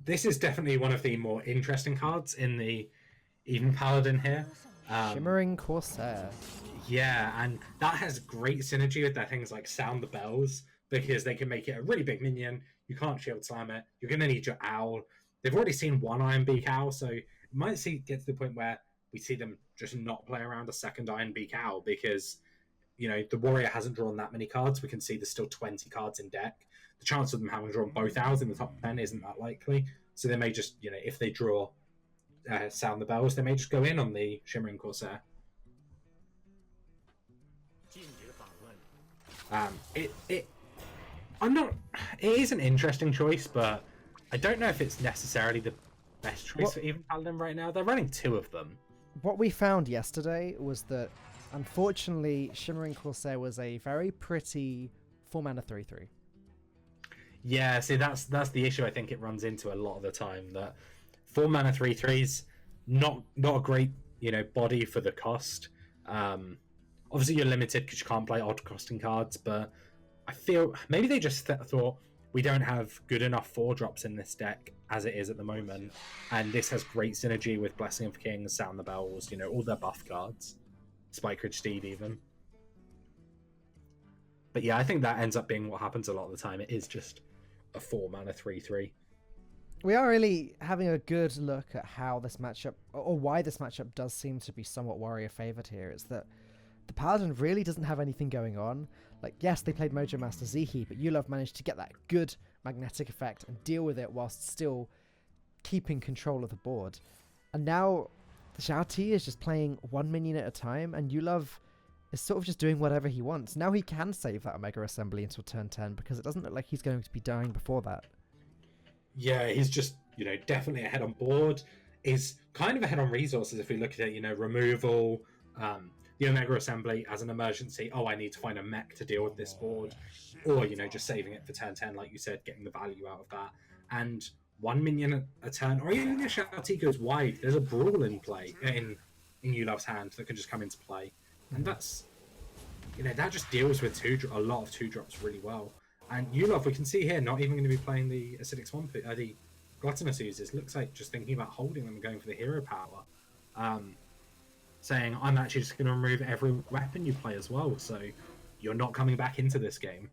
This is definitely one of the more interesting cards in the Even Paladin here. Shimmering Corsair. Yeah, and that has great synergy with their things like Sound the Bells, because they can make it a really big minion. You can't shield slam it. You're going to need your owl. They've already seen 1 Iron Beak Owl, so it might get to the point where we see them just not play around a second Iron Beak Owl, because the Warrior hasn't drawn that many cards. We can see there's still 20 cards in deck. The chance of them having drawn both owls in the top 10 isn't that likely. So they may just, if they draw Sound the Bells, they may just go in on the Shimmering Corsair. It is an interesting choice, but I don't know if it's necessarily the best choice for Even Paladin right now. They're running 2 of them. What we found yesterday was that, unfortunately, Shimmering Corsair was a very pretty 4-mana 3/3. Yeah, see, that's the issue I think it runs into a lot of the time, that 4-mana 3/3's not a great body for the cost. Obviously you're limited because you can't play odd costing cards, but I feel maybe they just thought we don't have good enough 4-drops in this deck as it is at the moment, and this has great synergy with Blessing of Kings, Sound the Bells, all their buff cards, Spike Ridge Steed even. But yeah, I think that ends up being what happens a lot of the time. It is just a 4-mana 3/3. We are really having a good look at how this matchup, or why this matchup does seem to be somewhat warrior favoured here. It's that the Paladin really doesn't have anything going on. Like, yes, they played Mojo Master Zihi, but Yulov managed to get that good magnetic effect and deal with it whilst still keeping control of the board. And now the Xiao Ti is just playing one minion at a time, and Yulov is sort of just doing whatever he wants. Now he can save that Omega Assembly until turn 10 because it doesn't look like he's going to be dying before that. Yeah, he's just, definitely ahead on board. Is kind of ahead on resources if we look at it, removal, the Omega Assembly as an emergency. Oh, I need to find a mech to deal with this board. Or, just saving it for turn 10, like you said, getting the value out of that. And one minion a turn, or even if Xiao Ti goes wide, there's a Brawl in play, in Yulov's hand that can just come into play. And that's, that just deals with a lot of 2-drops really well. And Yulov, we can see here, not even going to be playing the Acidic Swamp, the Gluttonous Oozes. Looks like just thinking about holding them and going for the hero power. Saying, I'm actually just going to remove every weapon you play as well, so you're not coming back into this game.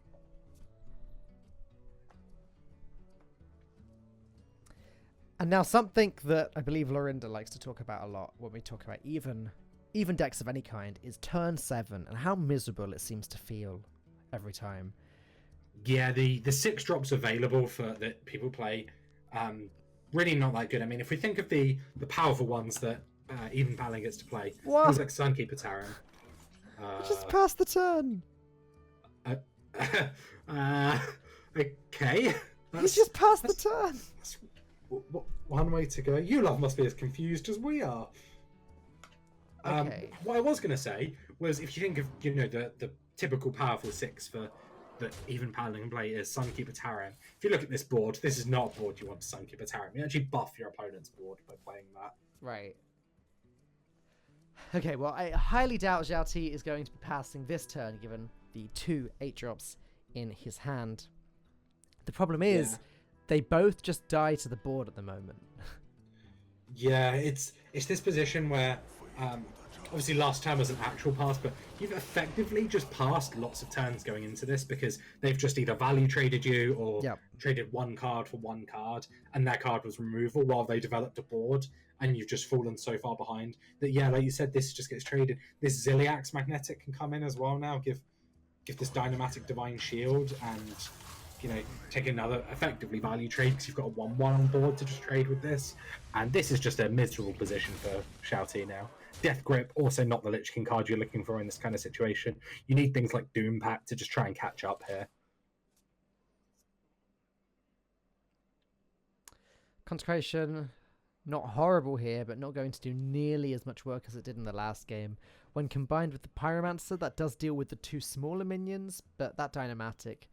And now something that I believe Lorinda likes to talk about a lot when we talk about even decks of any kind is turn 7 and how miserable it seems to feel every time. Yeah, the 6 drops available for that people play, really not that good. I mean, if we think of the powerful ones that even Paladin gets to play, things like Sunkeeper Terran. Just pass the turn. Okay. He's just passed the turn. That's one way to go. Yulov must be as confused as we are. Okay. What I was going to say was, if you think of the typical powerful 6 for that even Paladin can play is Sunkeeper Terran. If you look at this board, this is not a board you want to Sunkeeper Terran. You actually buff your opponent's board by playing that. Right. Okay, well, I highly doubt Xiao Ti is going to be passing this turn, given the 2 8-drops in his hand. The problem is, they both just die to the board at the moment. Yeah, it's this position where, obviously last turn was an actual pass, but you've effectively just passed lots of turns going into this because they've just either value traded you or traded one card for one card, and their card was removal while they developed a board, and you've just fallen so far behind that, like you said, this just gets traded. This Ziliax Magnetic can come in as well now, give this Dynamatic Divine Shield, and take another effectively value trade because you've got a 1/1 on board to just trade with this, and this is just a miserable position for Xiao Ti now. Death Grip, also not the Lich King card you're looking for in this kind of situation. You need things like Doom Pact to just try and catch up here. Consecration, not horrible here, but not going to do nearly as much work as it did in the last game. When combined with the Pyromancer, that does deal with the 2 smaller minions, but that Dynamatic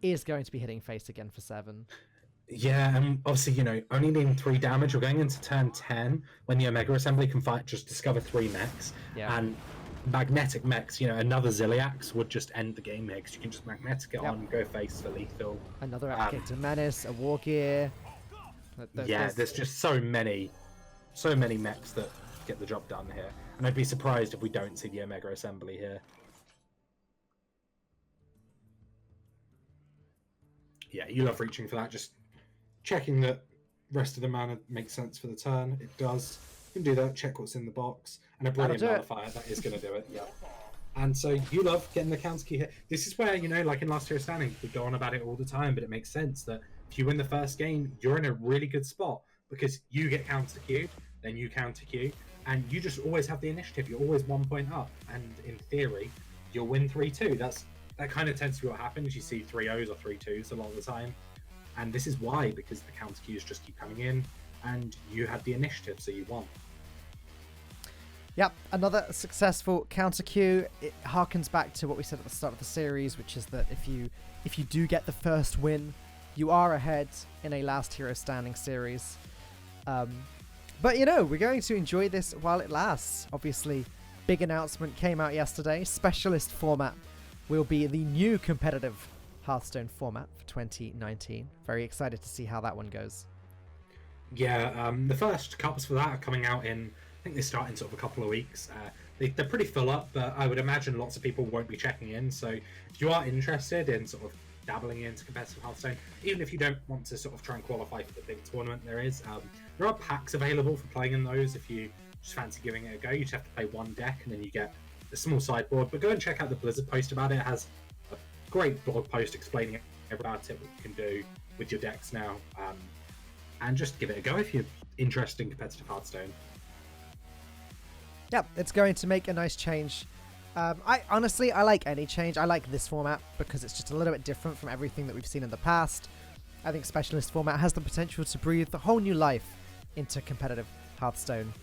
is going to be hitting face again for 7. Yeah, and obviously, only needing 3 damage. We're going into turn 10 when the Omega Assembly can just discover 3 mechs. Yeah. And magnetic mechs, another Ziliax would just end the game here because you can just magnetic it on and go face for lethal. Another Applicator Menace, a War Gear. There's just so many mechs that get the job done here. And I'd be surprised if we don't see the Omega Assembly here. Yeah, you love reaching for that, just checking that rest of the mana makes sense for the turn. It does. You can do that, check what's in the box. And a brilliant nullifier, that is going to do it, yeah. And so you love getting the counter key here. This is where, like in Last Hero Standing, we go on about it all the time, but it makes sense that if you win the first game, you're in a really good spot because you get counter queued, then you counter queue, and you just always have the initiative. You're always 1 point up, and in theory, you'll win 3-2. That kind of tends to be what happens. You see 3-0s or 3-2s a lot of the time. And this is why, because the counter queues just keep coming in, and you had the initiative, so you won. Yep, another successful counter queue. It harkens back to what we said at the start of the series, which is that if you do get the first win, you are ahead in a Last Hero Standing series. But we're going to enjoy this while it lasts. Obviously, big announcement came out yesterday. Specialist format will be the new competitive Hearthstone format for 2019. Very excited to see how that one goes. Yeah, the first cups for that are coming out in, I think they start in sort of a couple of weeks. They're pretty full up, but I would imagine lots of people won't be checking in. So if you are interested in sort of dabbling into competitive Hearthstone, even if you don't want to sort of try and qualify for the big tournament there are packs available for playing in those if you just fancy giving it a go. You just have to play one deck and then you get a small sideboard. But go and check out the Blizzard post about it. It has a great blog post explaining about it, what you can do with your decks now. And just give it a go if you're interested in competitive Hearthstone. Yeah, it's going to make a nice change. I honestly like any change. I like this format because it's just a little bit different from everything that we've seen in the past. I think Specialist format has the potential to breathe a whole new life into competitive Hearthstone.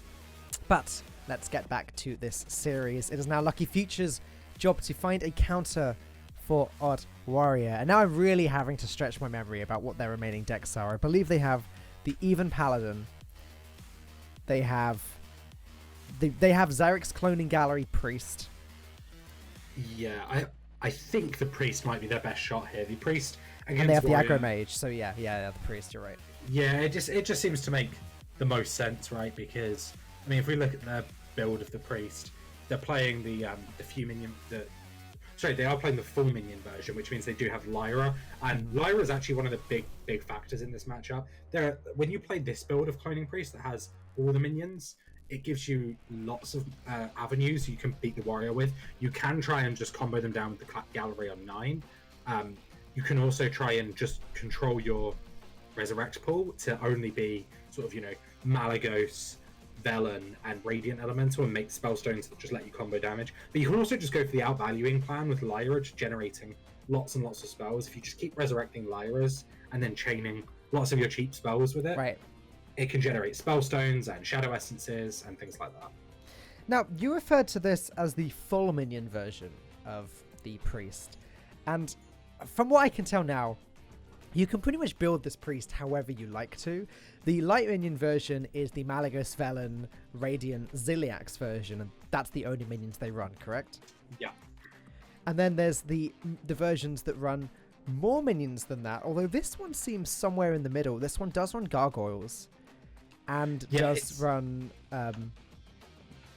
But let's get back to this series. It is now Lucky Future's job to find a counter for Odd Warrior. And now I'm really having to stretch my memory about what their remaining decks are. I believe they have the Even Paladin. They have Zyric's Cloning Gallery Priest. Yeah, I think the Priest might be their best shot here. The Priest against And they have Warrior, the Aggro Mage, so yeah, the Priest, you're right. Yeah, it just seems to make the most sense, right? Because I mean, if we look at their build of the Priest, they're playing the few minion they are playing the full minion version, which means they do have Lyra, and Lyra is actually one of the big factors in this matchup. When you play this build of Cloning Priest that has all the minions, it gives you lots of avenues you can beat the Warrior with. You can try and just combo them down with the Gallery on 9. You can also try and just control your Resurrect pool to only be sort of, Malygos, Velen, and Radiant Elemental, and make spellstones that just let you combo damage. But you can also just go for the outvaluing plan with Lyra, just generating lots and lots of spells. If you just keep resurrecting Lyras and then chaining lots of your cheap spells with it, Right. It can generate spellstones and shadow essences and things like that. Now, you referred to this as the full minion version of the Priest. And from what I can tell now, you can pretty much build this Priest however you like to. The light minion version is the Malygos, Velen, Radiant, Ziliax version, and that's the only minions they run, correct? Yeah. And then there's the versions that run more minions than that, although this one seems somewhere in the middle. This one does run gargoyles and run...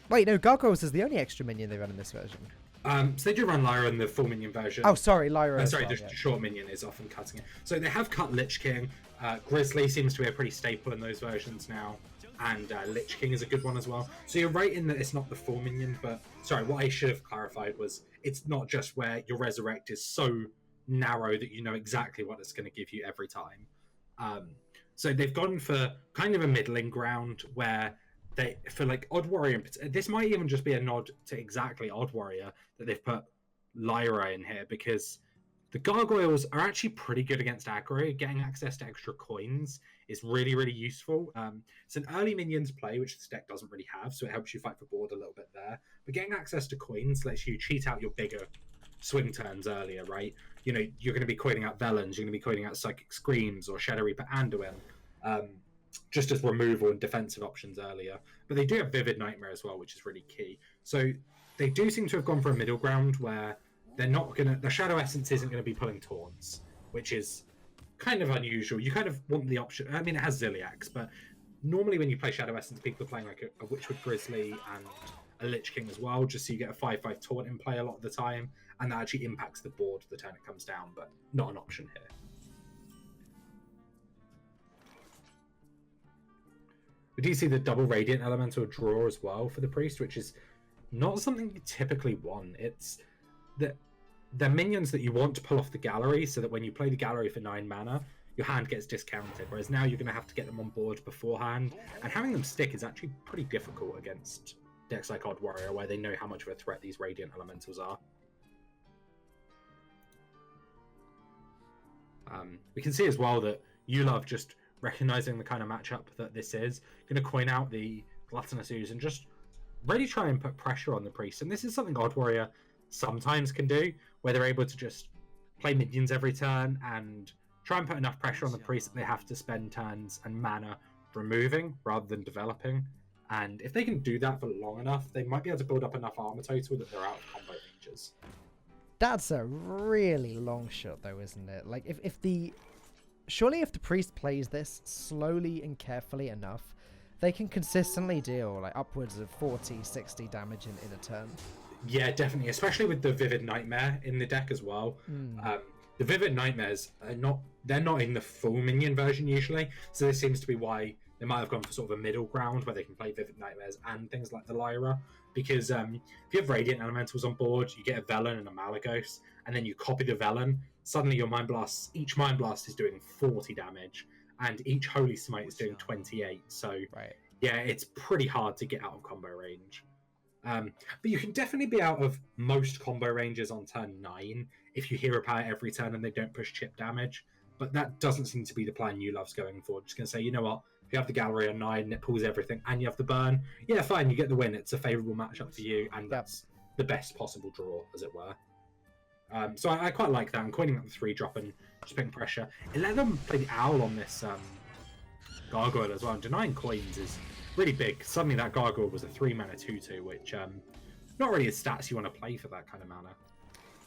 Wait, no, gargoyles is the only extra minion they run in this version. So they do run Lyra in the full minion version. Oh, sorry, Lyra. The short minion is often cutting it. So they have cut Lich King. Grizzly seems to be a pretty staple in those versions now. And Lich King is a good one as well. So you're right in that it's not the full minion, but... Sorry, what I should have clarified was it's not just where your Resurrect is so narrow that you know exactly what it's going to give you every time. So they've gone for kind of a middling ground where... for like Odd Warrior, this might even just be a nod to exactly Odd Warrior that they've put Lyra in here, because the gargoyles are actually pretty good against aggro. Getting access to extra coins is really, really useful. It's an early minions play, which this deck doesn't really have, so it helps you fight for board a little bit there. But getting access to coins lets you cheat out your bigger swing turns earlier, right? You're going to be coining out Velens, you're going to be coining out Psychic Screams or Shadow Reaper Anduin. Just as removal and defensive options earlier. But they do have Vivid Nightmare as well, which is really key. So they do seem to have gone for a middle ground where they're not going to... The Shadow Essence isn't going to be pulling taunts, which is kind of unusual. You kind of want the option... I mean, it has Ziliax, but normally when you play Shadow Essence, people are playing like a Witchwood Grizzly and a Lich King as well, just so you get a 5/5 taunt in play a lot of the time, and that actually impacts the board the turn it comes down, but not an option here. We do see the double Radiant Elemental draw as well for the Priest, which is not something you typically want. It's the minions that you want to pull off the gallery, so that when you play the gallery for 9 mana, your hand gets discounted, whereas now you're going to have to get them on board beforehand, and having them stick is actually pretty difficult against decks like Odd Warrior, where they know how much of a threat these Radiant Elementals are. We can see as well that you love just recognizing the kind of matchup that this is, going to coin out the Gluttonous Ooze and just really try and put pressure on the Priest. And this is something Odd Warrior sometimes can do, where they're able to just play minions every turn and try and put enough pressure on the Priest that they have to spend turns and mana removing rather than developing. And if they can do that for long enough, they might be able to build up enough armor total that they're out of combo ranges. That's a really long shot, though, isn't it? Like, surely if the Priest plays this slowly and carefully enough, they can consistently deal like upwards of 40, 60 damage in a turn. Yeah, definitely, especially with the Vivid Nightmare in the deck as well. the Vivid Nightmares are they're not in the full minion version usually, so this seems to be why they might have gone for sort of a middle ground where they can play Vivid Nightmares and things like the Lyra, because if you have Radiant Elementals on board, you get a Velen and a Malygos, and then you copy the Velen, suddenly your each Mind Blast is doing 40 damage, and each Holy Smite is doing 28, so Right. yeah, it's pretty hard to get out of combo range. But you can definitely be out of most combo ranges on turn 9 if you hero power every turn and they don't push chip damage. But that doesn't seem to be the plan you love's going for. Just going to say, you know what? If you have the gallery on 9 and it pulls everything and you have the burn, yeah, fine, you get the win. It's a favourable matchup for you, and that's the best possible draw, as it were. So I quite like that. I'm coining up the 3-drop and just putting pressure. It let them play the Owl on this Gargoyle as well. And denying coins is really big. Suddenly that Gargoyle was a 3-mana 2/2, which not really a stats you want to play for that kind of mana.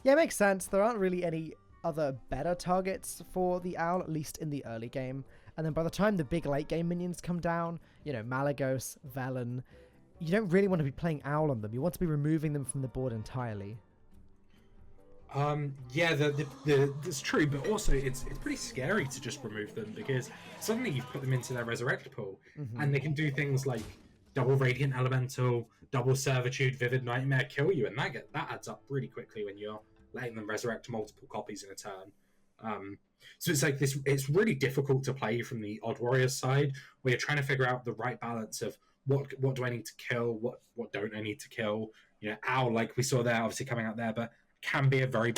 Yeah, it makes sense. There aren't really any other better targets for the Owl, at least in the early game. And then by the time the big late game minions come down, you know, Malygos, Velen, you don't really want to be playing Owl on them. You want to be removing them from the board entirely. Yeah, that's true, but also it's pretty scary to just remove them, because suddenly you've put them into their resurrect pool, and they can do things like double Radiant Elemental, double Servitude, Vivid Nightmare, kill you, and that adds up really quickly when you're letting them resurrect multiple copies in a turn. So it's like this. It's really difficult to play from the Odd Warriors side, where you're trying to figure out the right balance of what do I need to kill, what don't I need to kill. You know, Owl, like we saw there, obviously coming out there, but can be a very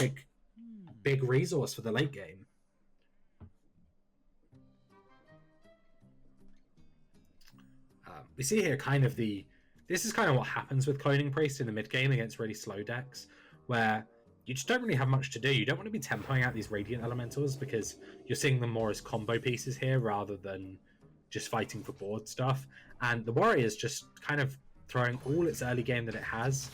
big resource for the late game. We see here this is kind of what happens with Cloning Priest in the mid game against really slow decks, where you just don't really have much to do. You don't want to be tempoing out these Radiant Elementals because you're seeing them more as combo pieces here rather than just fighting for board stuff. And the Warrior's just kind of throwing all its early game that it has.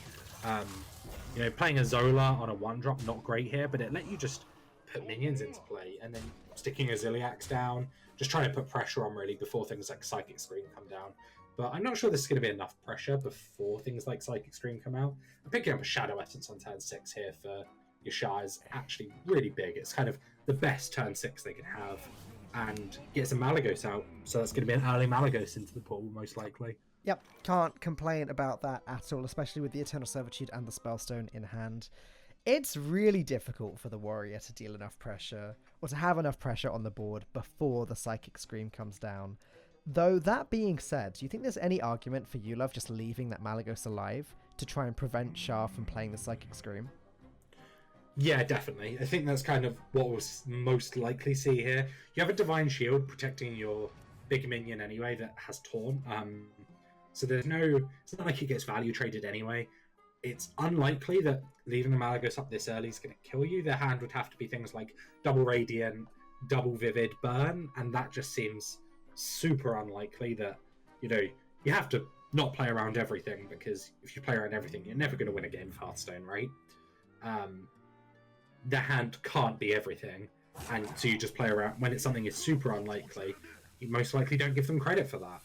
You know, playing a Zola on a 1-drop, not great here, but it let you just put minions into play, and then sticking a Ziliax down, just trying to put pressure on really before things like Psychic Scream come down. But I'm not sure this is going to be enough pressure before things like Psychic Scream come out. I'm picking up a Shadow Essence on turn 6 here for Yashar is actually really big. It's kind of the best turn 6 they can have, and gets a Malygos out, so that's going to be an early Malygos into the pool, most likely. Yep, can't complain about that at all, especially with the Eternal Servitude and the Spellstone in hand. It's really difficult for the Warrior to deal enough pressure, or to have enough pressure on the board before the Psychic Scream comes down. Though, that being said, do you think there's any argument for you, Love, just leaving that Malygos alive to try and prevent Shah from playing the Psychic Scream? Yeah, definitely. I think that's kind of what we'll most likely see here. You have a Divine Shield protecting your big minion anyway that has Taunt. So it's not like it gets value traded anyway. It's unlikely that leaving the Malygos up this early is going to kill you. Their hand would have to be things like double Radiant, double Vivid, Burn, and that just seems super unlikely. That, you know, you have to not play around everything, because if you play around everything, you're never going to win a game of Hearthstone, right? Their hand can't be everything, and so you just play around. When it's something is super unlikely, you most likely don't give them credit for that.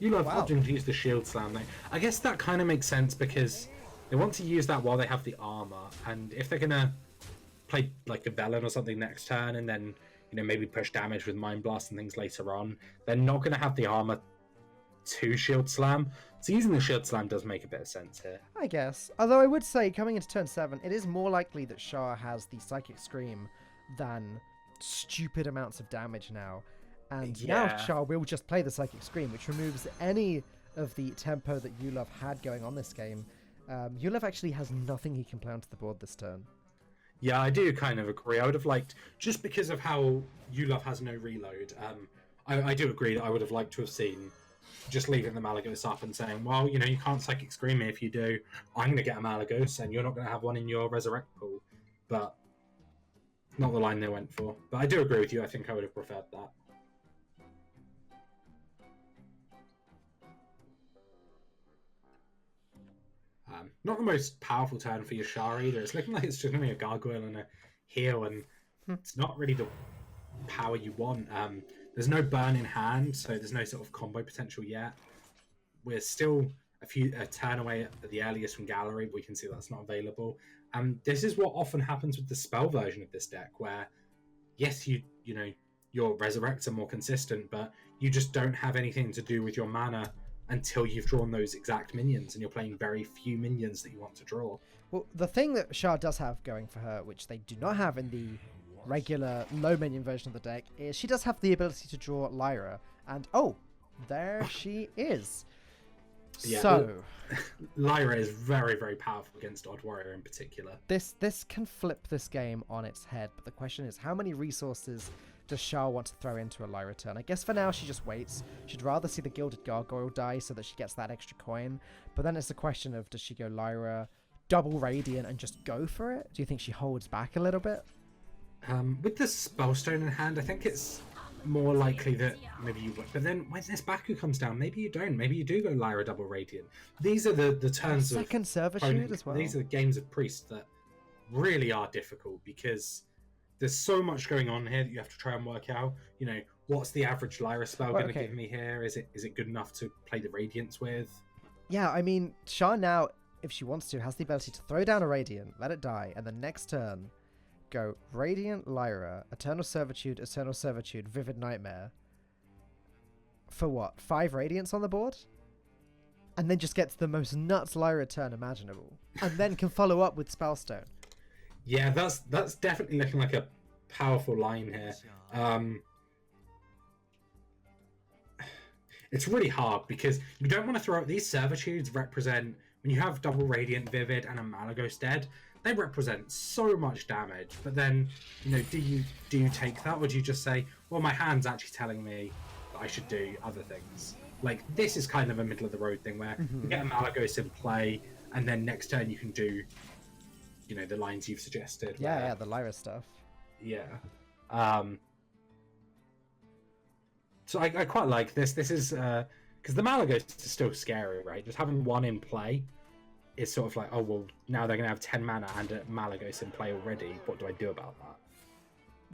You love opting to use the Shield Slam, though. I guess that kind of makes sense, because they want to use that while they have the armor, and if they're gonna play like a Velen or something next turn, and then, you know, maybe push damage with Mind Blast and things later on, they're not gonna have the armor to Shield Slam. So using the Shield Slam does make a bit of sense here, I guess. Although I would say, coming into turn 7, it is more likely that Shah has the Psychic Scream than stupid amounts of damage now. And now Shah will just play the Psychic Scream, which removes any of the tempo that Yulov had going on this game. Yulov actually has nothing he can play onto the board this turn. Yeah, I do kind of agree. I would have liked, just because of how Yulov has no reload, I do agree that I would have liked to have seen just leaving the Malygos up and saying, well, you know, you can't Psychic Scream me. If you do, I'm going to get a Malygos, and you're not going to have one in your Resurrect pool. But not the line they went for. But I do agree with you. I think I would have preferred that. Not the most powerful turn for Yashar either. It's looking like it's just going to be a Gargoyle and a heal, and it's not really the power you want. There's no burn in hand, so there's no sort of combo potential yet. We're still a turn away at the earliest from gallery. We can see that's not available. And this is what often happens with the spell version of this deck, where yes, your resurrects are more consistent, but you just don't have anything to do with your mana until you've drawn those exact minions, and you're playing very few minions that you want to draw. Well, the thing that Shah does have going for her, which they do not have in the regular low minion version of the deck, is she does have the ability to draw Lyra. And oh, there she is. Yeah, so Lyra is very, very powerful against Odd Warrior in particular. This can flip this game on its head, but the question is, how many resources does Shah want to throw into a Lyra turn? I guess for now she just waits. She'd rather see the Gilded Gargoyle die so that she gets that extra coin. But then it's the question of, does she go Lyra, double Radiant, and just go for it? Do you think she holds back a little bit? With the Spellstone in hand, I think it's more likely that maybe you would. But then when this Baku comes down, maybe you don't. Maybe you do go Lyra double Radiant. These are the turns of second Servitude as well. These are the games of Priest that really are difficult, because there's so much going on here that you have to try and work out. What's the average Lyra spell going to give me here? Is it good enough to play the Radiance with? Yeah, I mean, Shah now, if she wants to, has the ability to throw down a Radiant, let it die, and the next turn go Radiant Lyra, Eternal Servitude, Vivid Nightmare. For what? 5 Radiants on the board? And then just gets the most nuts Lyra turn imaginable. And then can follow up with Spellstone. Yeah, that's definitely looking like a powerful line here. It's really hard because you don't want to throw out these Servitudes represent, when you have double Radiant, Vivid, and a Malygos dead, they represent so much damage. But then, do you take that, or do you just say, well, my hand's actually telling me that I should do other things? Like, this is kind of a middle of the road thing where you get a Malygos in play, and then next turn you can do, the lines you've suggested. Yeah, the Lyra stuff. Yeah. So I quite like this. This is because the Malygos is still scary, right? Just having one in play is sort of like, oh well, now they're gonna have 10 mana and a Malygos in play already. What do I do about that?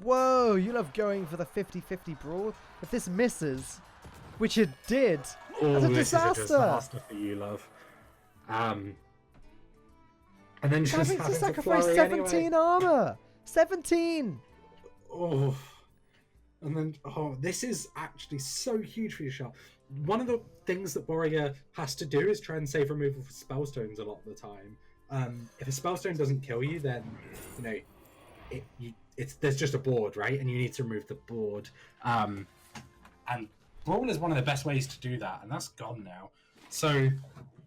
Whoa, you love going for the 50-50 brawl. If this misses, which it did, that's a disaster. Is a disaster for you, love. And then just having to sacrifice 17 armor. 17. Oh. And then, this is actually so huge for you, Shah. One of the things that Warrior has to do is try and save removal for Spellstones a lot of the time. If a Spellstone doesn't kill you, then, there's just a board, right? And you need to remove the board. And Brawl is one of the best ways to do that, and that's gone now. So,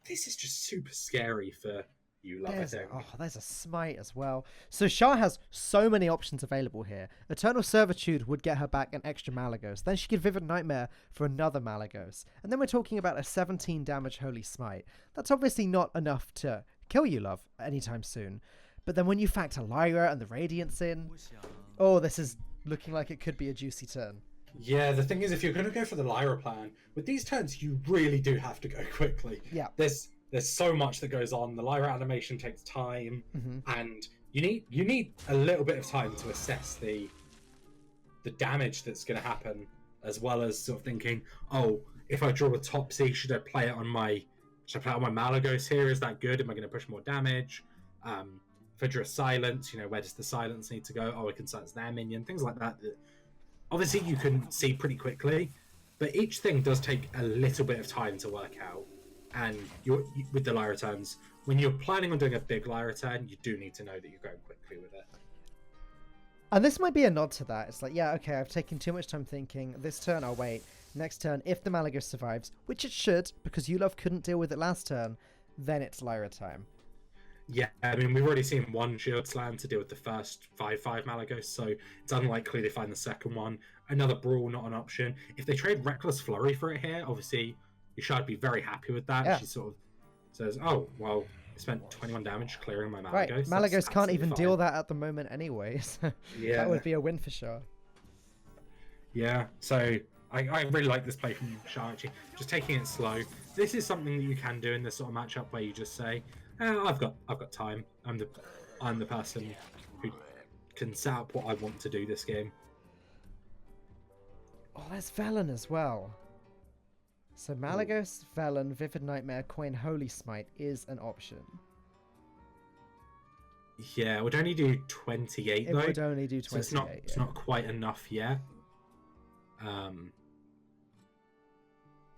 this is just super scary for you, love, I think. There's a Smite as well. So Shah has so many options available here. Eternal Servitude would get her back an extra Malygos. Then she could Vivid Nightmare for another Malygos. And then we're talking about a 17 damage Holy Smite. That's obviously not enough to kill you, love, anytime soon. But then when you factor Lyra and the Radiance in, this is looking like it could be a juicy turn. Yeah, the thing is, if you're going to go for the Lyra plan, with these turns, you really do have to go quickly. Yeah. There's so much that goes on. The Lyra animation takes time, and you need a little bit of time to assess the damage that's going to happen, as well as sort of thinking, if I draw a Topsy, should I play it on my Malygos here? Is that good? Am I going to push more damage? If I draw a Silence, where does the Silence need to go? I can silence their minion, things like that. Obviously, you can see pretty quickly, but each thing does take a little bit of time to work out. And with the Lyra turns, when you're planning on doing a big Lyra turn, you do need to know that you're going quickly with it. And this might be a nod to that. It's like, yeah, okay, I've taken too much time thinking. This turn, I'll wait. Next turn, if the Malygos survives, which it should, because Yulov couldn't deal with it last turn, then it's Lyra time. Yeah, I mean, we've already seen one Shield Slam to deal with the first 5/5 Malygos, so it's unlikely they find the second one. Another Brawl, not an option. If they trade Reckless Flurry for it here, obviously, you should be very happy with that. Yeah. She sort of says, I spent 21 damage clearing my Malygos. Right, Malygos can't even deal that at the moment anyway, so yeah. That would be a win for sure. Yeah, so I really like this play from Shah, actually. Just taking it slow. This is something that you can do in this sort of matchup where you just say, I've got time. I'm the person who can set up what I want to do this game. Oh, there's Velen as well. So Malygos, Velen, Vivid Nightmare, Coin, Holy Smite is an option. Yeah, it would only do 28 though. It would only do 28. So it's not quite enough yet. But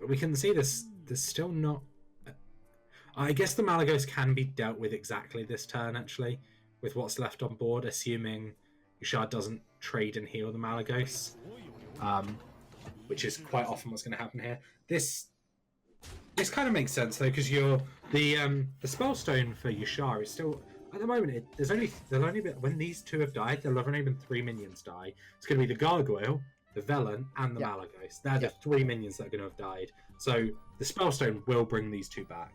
we can see there's still not. I guess the Malygos can be dealt with exactly this turn, actually, with what's left on board, assuming Yashar doesn't trade and heal the Malygos, which is quite often what's going to happen here. This kind of makes sense though, because the Spellstone for Yashar is still at the moment. There'll only be, when these two have died, there'll have only been 3 minions die. It's going to be the Gargoyle, the Velen, and the Malygos. They're the 3 minions that are going to have died. So the Spellstone will bring these two back.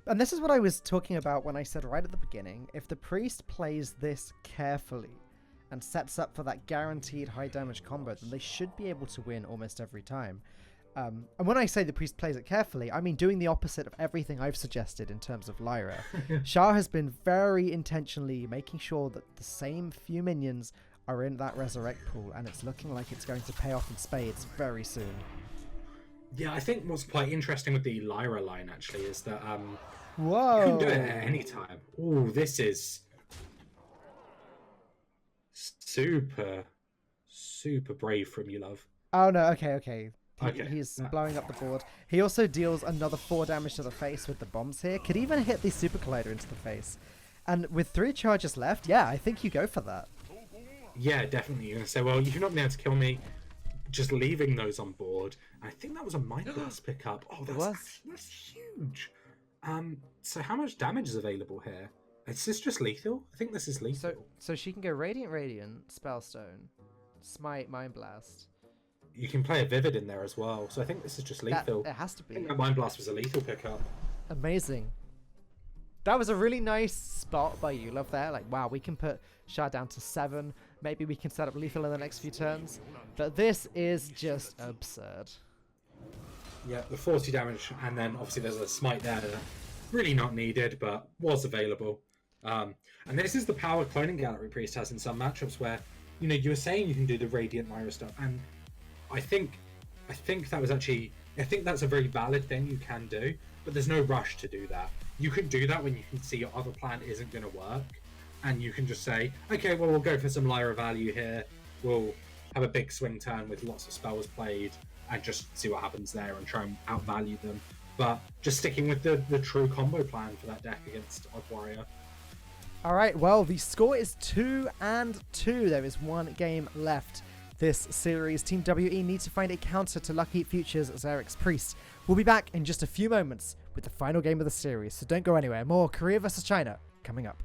And this is what I was talking about when I said right at the beginning, if the priest plays this carefully and sets up for that guaranteed high damage combo, then they should be able to win almost every time. And when I say the priest plays it carefully, I mean doing the opposite of everything I've suggested in terms of Lyra. Shah has been very intentionally making sure that the same few minions are in that resurrect pool, and it's looking like it's going to pay off in spades very soon. Yeah, I think what's quite interesting with the Lyra line, actually, is that Whoa! you can do it at any time. Oh, this is super, super brave from you, love. Oh, no, okay. Okay. He's blowing up the board. He also deals another 4 damage to the face with the bombs here. Could even hit the Super Collider into the face. And with 3 charges left, yeah, I think you go for that. Yeah, definitely. You're going to say, well, you've not been able to kill me just leaving those on board. I think that was a Mind Blast pickup. Oh, that's huge. So how much damage is available here? Is this just lethal? I think this is lethal. So she can go Radiant, Spellstone, Smite, Mind Blast. You can play a Vivid in there as well. So I think this is just lethal. It has to be. I think that Mind Blast was a lethal pickup. Amazing. That was a really nice spot by you, love there. Like, wow, we can put Shah down to 7. Maybe we can set up lethal in the next few turns. But this is just absurd. Yeah, the 40 damage, and then obviously there's a smite there that really not needed, but was available. And this is the power Cloning Gallery Priest has in some matchups where, you were saying you can do the Radiant Lyra stuff, and I think that was actually, I think that's a very valid thing you can do, but there's no rush to do that. You can do that when you can see your other plan isn't going to work, and you can just say, okay, well, we'll go for some Lyra value here. We'll have a big swing turn with lots of spells played and just see what happens there and try and outvalue them. But just sticking with the true combo plan for that deck against Odd Warrior. All right, well, the score is 2-2. There is 1 game left this series. Team WE needs to find a counter to Lucky Futures Xeric's Priest. We'll be back in just a few moments with the final game of the series, so don't go anywhere. More Korea vs China coming up.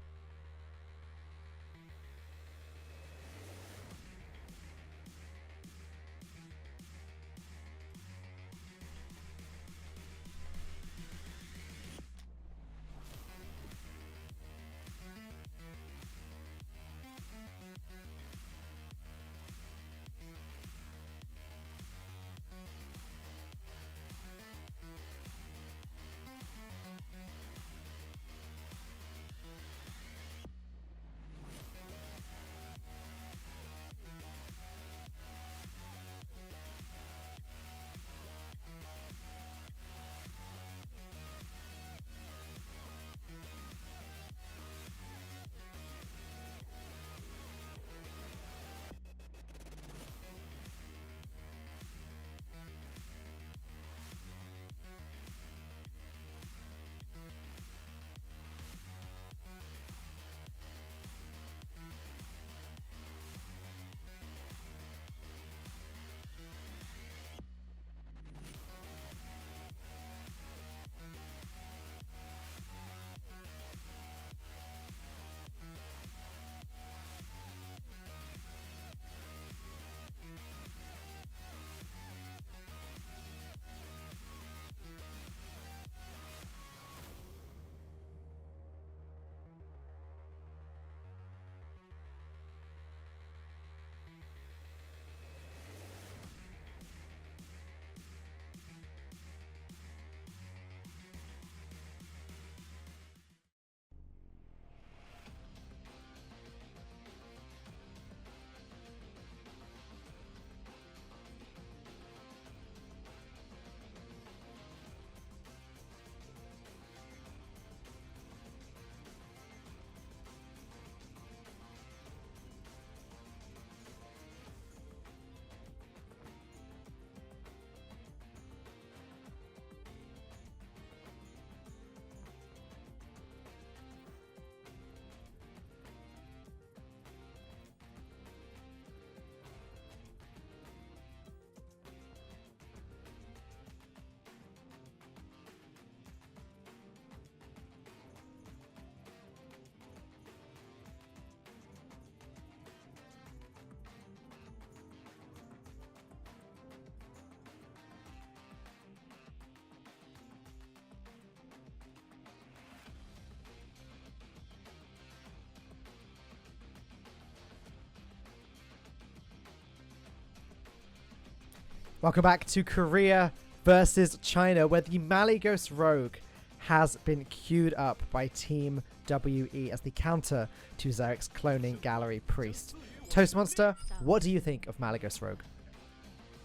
Welcome back to Korea versus China, where the Malygos Rogue has been queued up by Team WE as the counter to Xerx's cloning Gallery Priest. Toast Monster, what do you think of Malygos Rogue?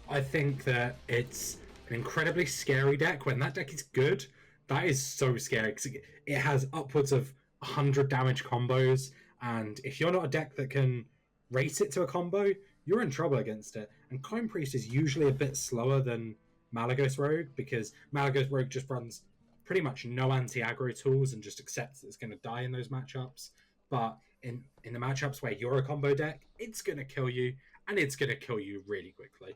I think that it's an incredibly scary deck. When that deck is good, that is so scary because it has upwards of 100 damage combos, and if you're not a deck that can race it to a combo, you're in trouble against it. And Clone Priest is usually a bit slower than Malygos Rogue because Malygos Rogue just runs pretty much no anti-aggro tools and just accepts that it's going to die in those matchups. But in the matchups where you're a combo deck, it's going to kill you, and it's going to kill you really quickly.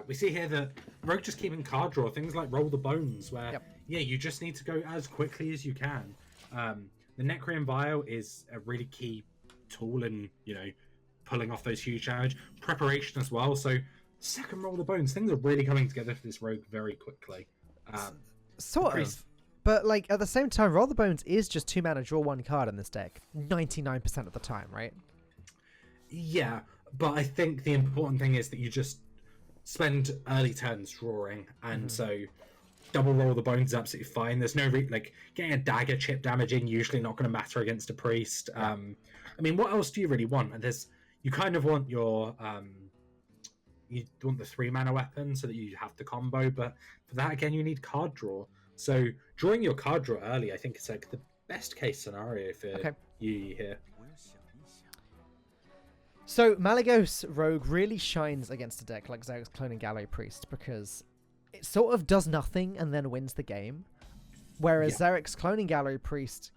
We see here that Rogue just keeping card draw, things like Roll the Bones, where, you just need to go as quickly as you can. The Necrean Vial is a really key tool in, pulling off those huge damage. Preparation as well, so second Roll the Bones, things are really coming together for this Rogue very quickly. Sort of. But, at the same time, Roll the Bones is just 2 mana, draw 1 card in this deck 99% of the time, right? Yeah, but I think the important thing is that you just spend early turns drawing, and so double Roll the Bones is absolutely fine. There's no getting a dagger chip damage in usually not going to matter against a priest. I mean, what else do you really want? You kind of want your you want the 3 mana weapon so that you have the combo, but for that again you need card draw. So drawing your card draw early, I think is the best case scenario for you here. So Malygos Rogue really shines against a deck like Xerx's Cloning Gallery Priest because it sort of does nothing and then wins the game. Whereas Xerx's Cloning Gallery Priest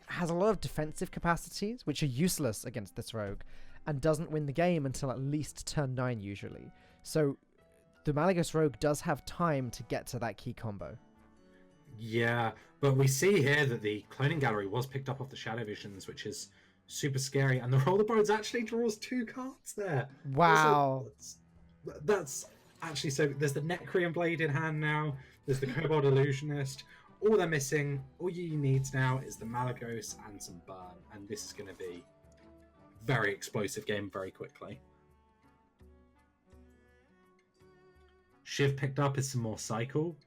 has a lot of defensive capacities, which are useless against this Rogue, and doesn't win the game until at least turn 9 usually. So the Malygos Rogue does have time to get to that key combo. Yeah, but we see here that the Cloning Gallery was picked up off the Shadow Visions, which is super scary, and the Roll the Bones actually draws 2 cards there. Wow. That's actually so. There's the Necrean Blade in hand now, there's the Kobold Illusionist. All they're missing, all you need now is the Malygos and some burn, and this is going to be a very explosive game very quickly. Shiv picked up is some more cycle.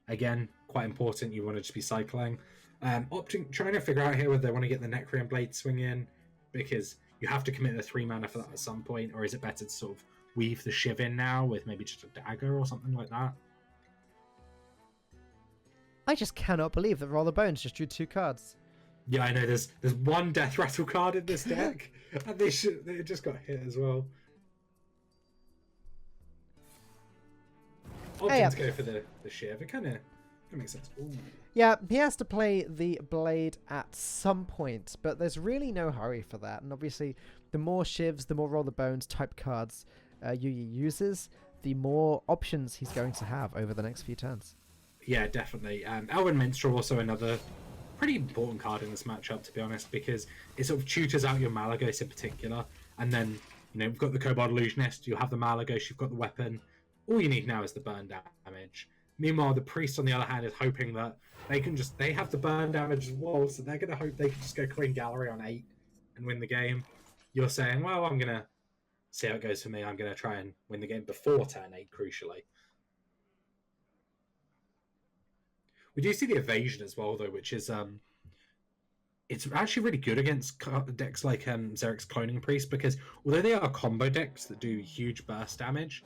Again, quite important, you want to just be cycling. Trying to figure out here whether they want to get the Necrean Blade swing in, because you have to commit the 3 mana for that at some point, or is it better to sort of weave the Shiv in now with maybe just a dagger or something like that? I just cannot believe that Roll the Bones just drew 2 cards. Yeah, I know. There's 1 Death Rattle card in this deck, and they just got hit as well. Opting to go for the Shiv. It kind of makes sense. Ooh. Yeah, he has to play the Blade at some point, but there's really no hurry for that. And obviously, the more Shivs, the more Roll the Bones type cards Yu uses, the more options he's going to have over the next few turns. Yeah, definitely. Elven Minstrel also another pretty important card in this matchup, to be honest, because it sort of tutors out your Malygos in particular. And then, we've got the Kobold Illusionist, you have the Malygos, you've got the weapon. All you need now is the burn damage. Meanwhile, the Priest, on the other hand, is hoping that they have the burn damage as well, so they're going to hope they can just go Queen Gallery on 8 and win the game. You're saying, well, I'm going to see how it goes for me. I'm going to try and win the game before turn 8, crucially. We do see the evasion as well, though, which is it's actually really good against decks like Xerx's Cloning Priest, because although they are combo decks that do huge burst damage,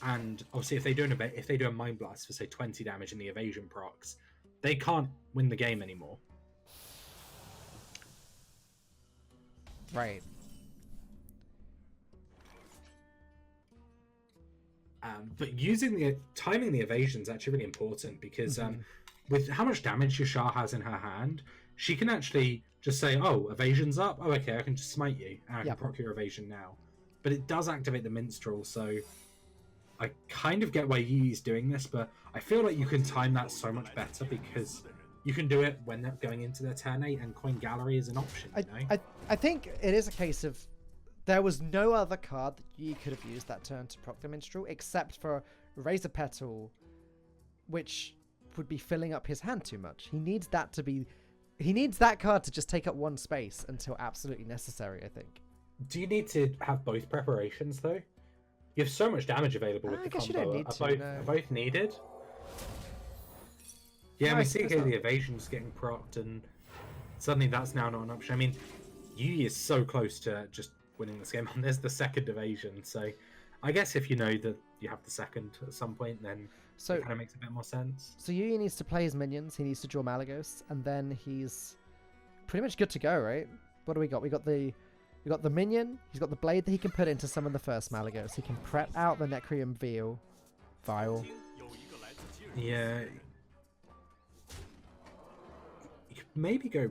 and obviously if they do a Mind Blast for say 20 damage in the evasion procs, they can't win the game anymore. Right. But timing the evasion is actually really important, because with how much damage your Shah has in her hand, she can actually just say, oh, evasion's up, oh okay, I can just smite you and I can proc your evasion now. But it does activate the Minstrel, so I kind of get why Yi's doing this, but I feel like you can time that so much better, because you can do it when they're going into their turn 8, and Coin Gallery is an option. I think it is a case of there was no other card that Yi could have used that turn to proc the Minstrel, except for Razor Petal, which would be filling up his hand too much. He needs that to be He needs that card to just take up one space until absolutely necessary, I think. Do you need to have both preparations, though? You have so much damage available with I the guess combo. you don't need to, Are both needed? Yeah, No, we I see suppose here not. the evasion's getting procced, and suddenly that's now not an option. I mean, Yui is so close to just winning this game, and there's the second evasion, so I guess if you know that you have the second at some point, then So, it kind of makes a bit more sense. so Yui needs to play his minions. He needs to draw Malygos, and then he's pretty much good to go, right? What do we got? We got the minion. He's got the blade that he can put in to summon the first Malygos. He can prep out the Necreum Vial. Yeah. You could maybe go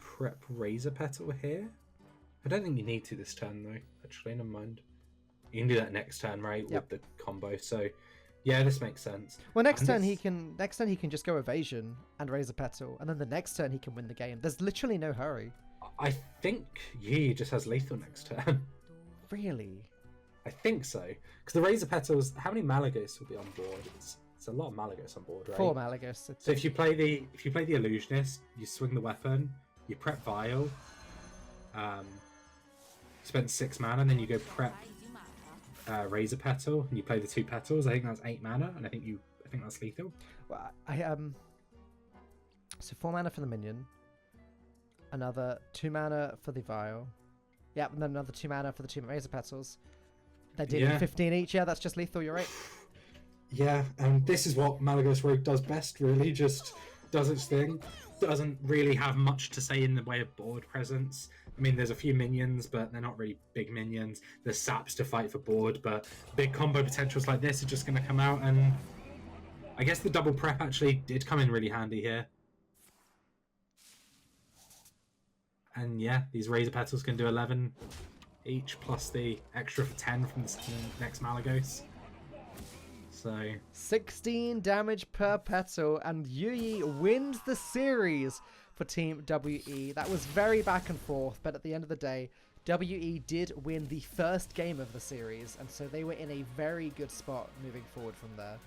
prep Razor Petal here. I don't think you need to this turn, though. Actually, never mind. You can do that next turn, right? Yep. With the combo. So, yeah, this makes sense. Well, next And turn this- he can just go evasion and Razor Petal, and then the next turn he can win the game. There's literally no hurry. I think Yi just has lethal next turn. Really? I think so. Because the Razor Petals, how many Malygos will be on board? It's a lot of Malygos on board, right? 4 Malygos. So if you play the Illusionist, you swing the weapon, you prep Vial, spend 6 mana, and then you go prep Razor Petal, and you play the 2 petals. I think that's 8 mana, and I think that's lethal. Well, so 4 mana for the minion, another 2 mana for the Vial. Yep, and then another 2 mana for the 2 Razor Petals. They're dealing 15 each. Yeah, that's just lethal. You're right. Yeah, and this is what Malygos Rogue does best, really. Just does its thing. Doesn't really have much to say in the way of board presence. I mean, there's a few minions, but they're not really big minions. There's saps to fight for board, but big combo potentials like this are just going to come out, and I guess the double prep actually did come in really handy here. And yeah, these Razor Petals can do 11 each, plus the extra for 10 from the next Malygos. So 16 damage per petal, and Yui wins the series for Team WE. That was very back and forth, but at the end of the day, WE did win the first game of the series, and so they were in a very good spot moving forward from there.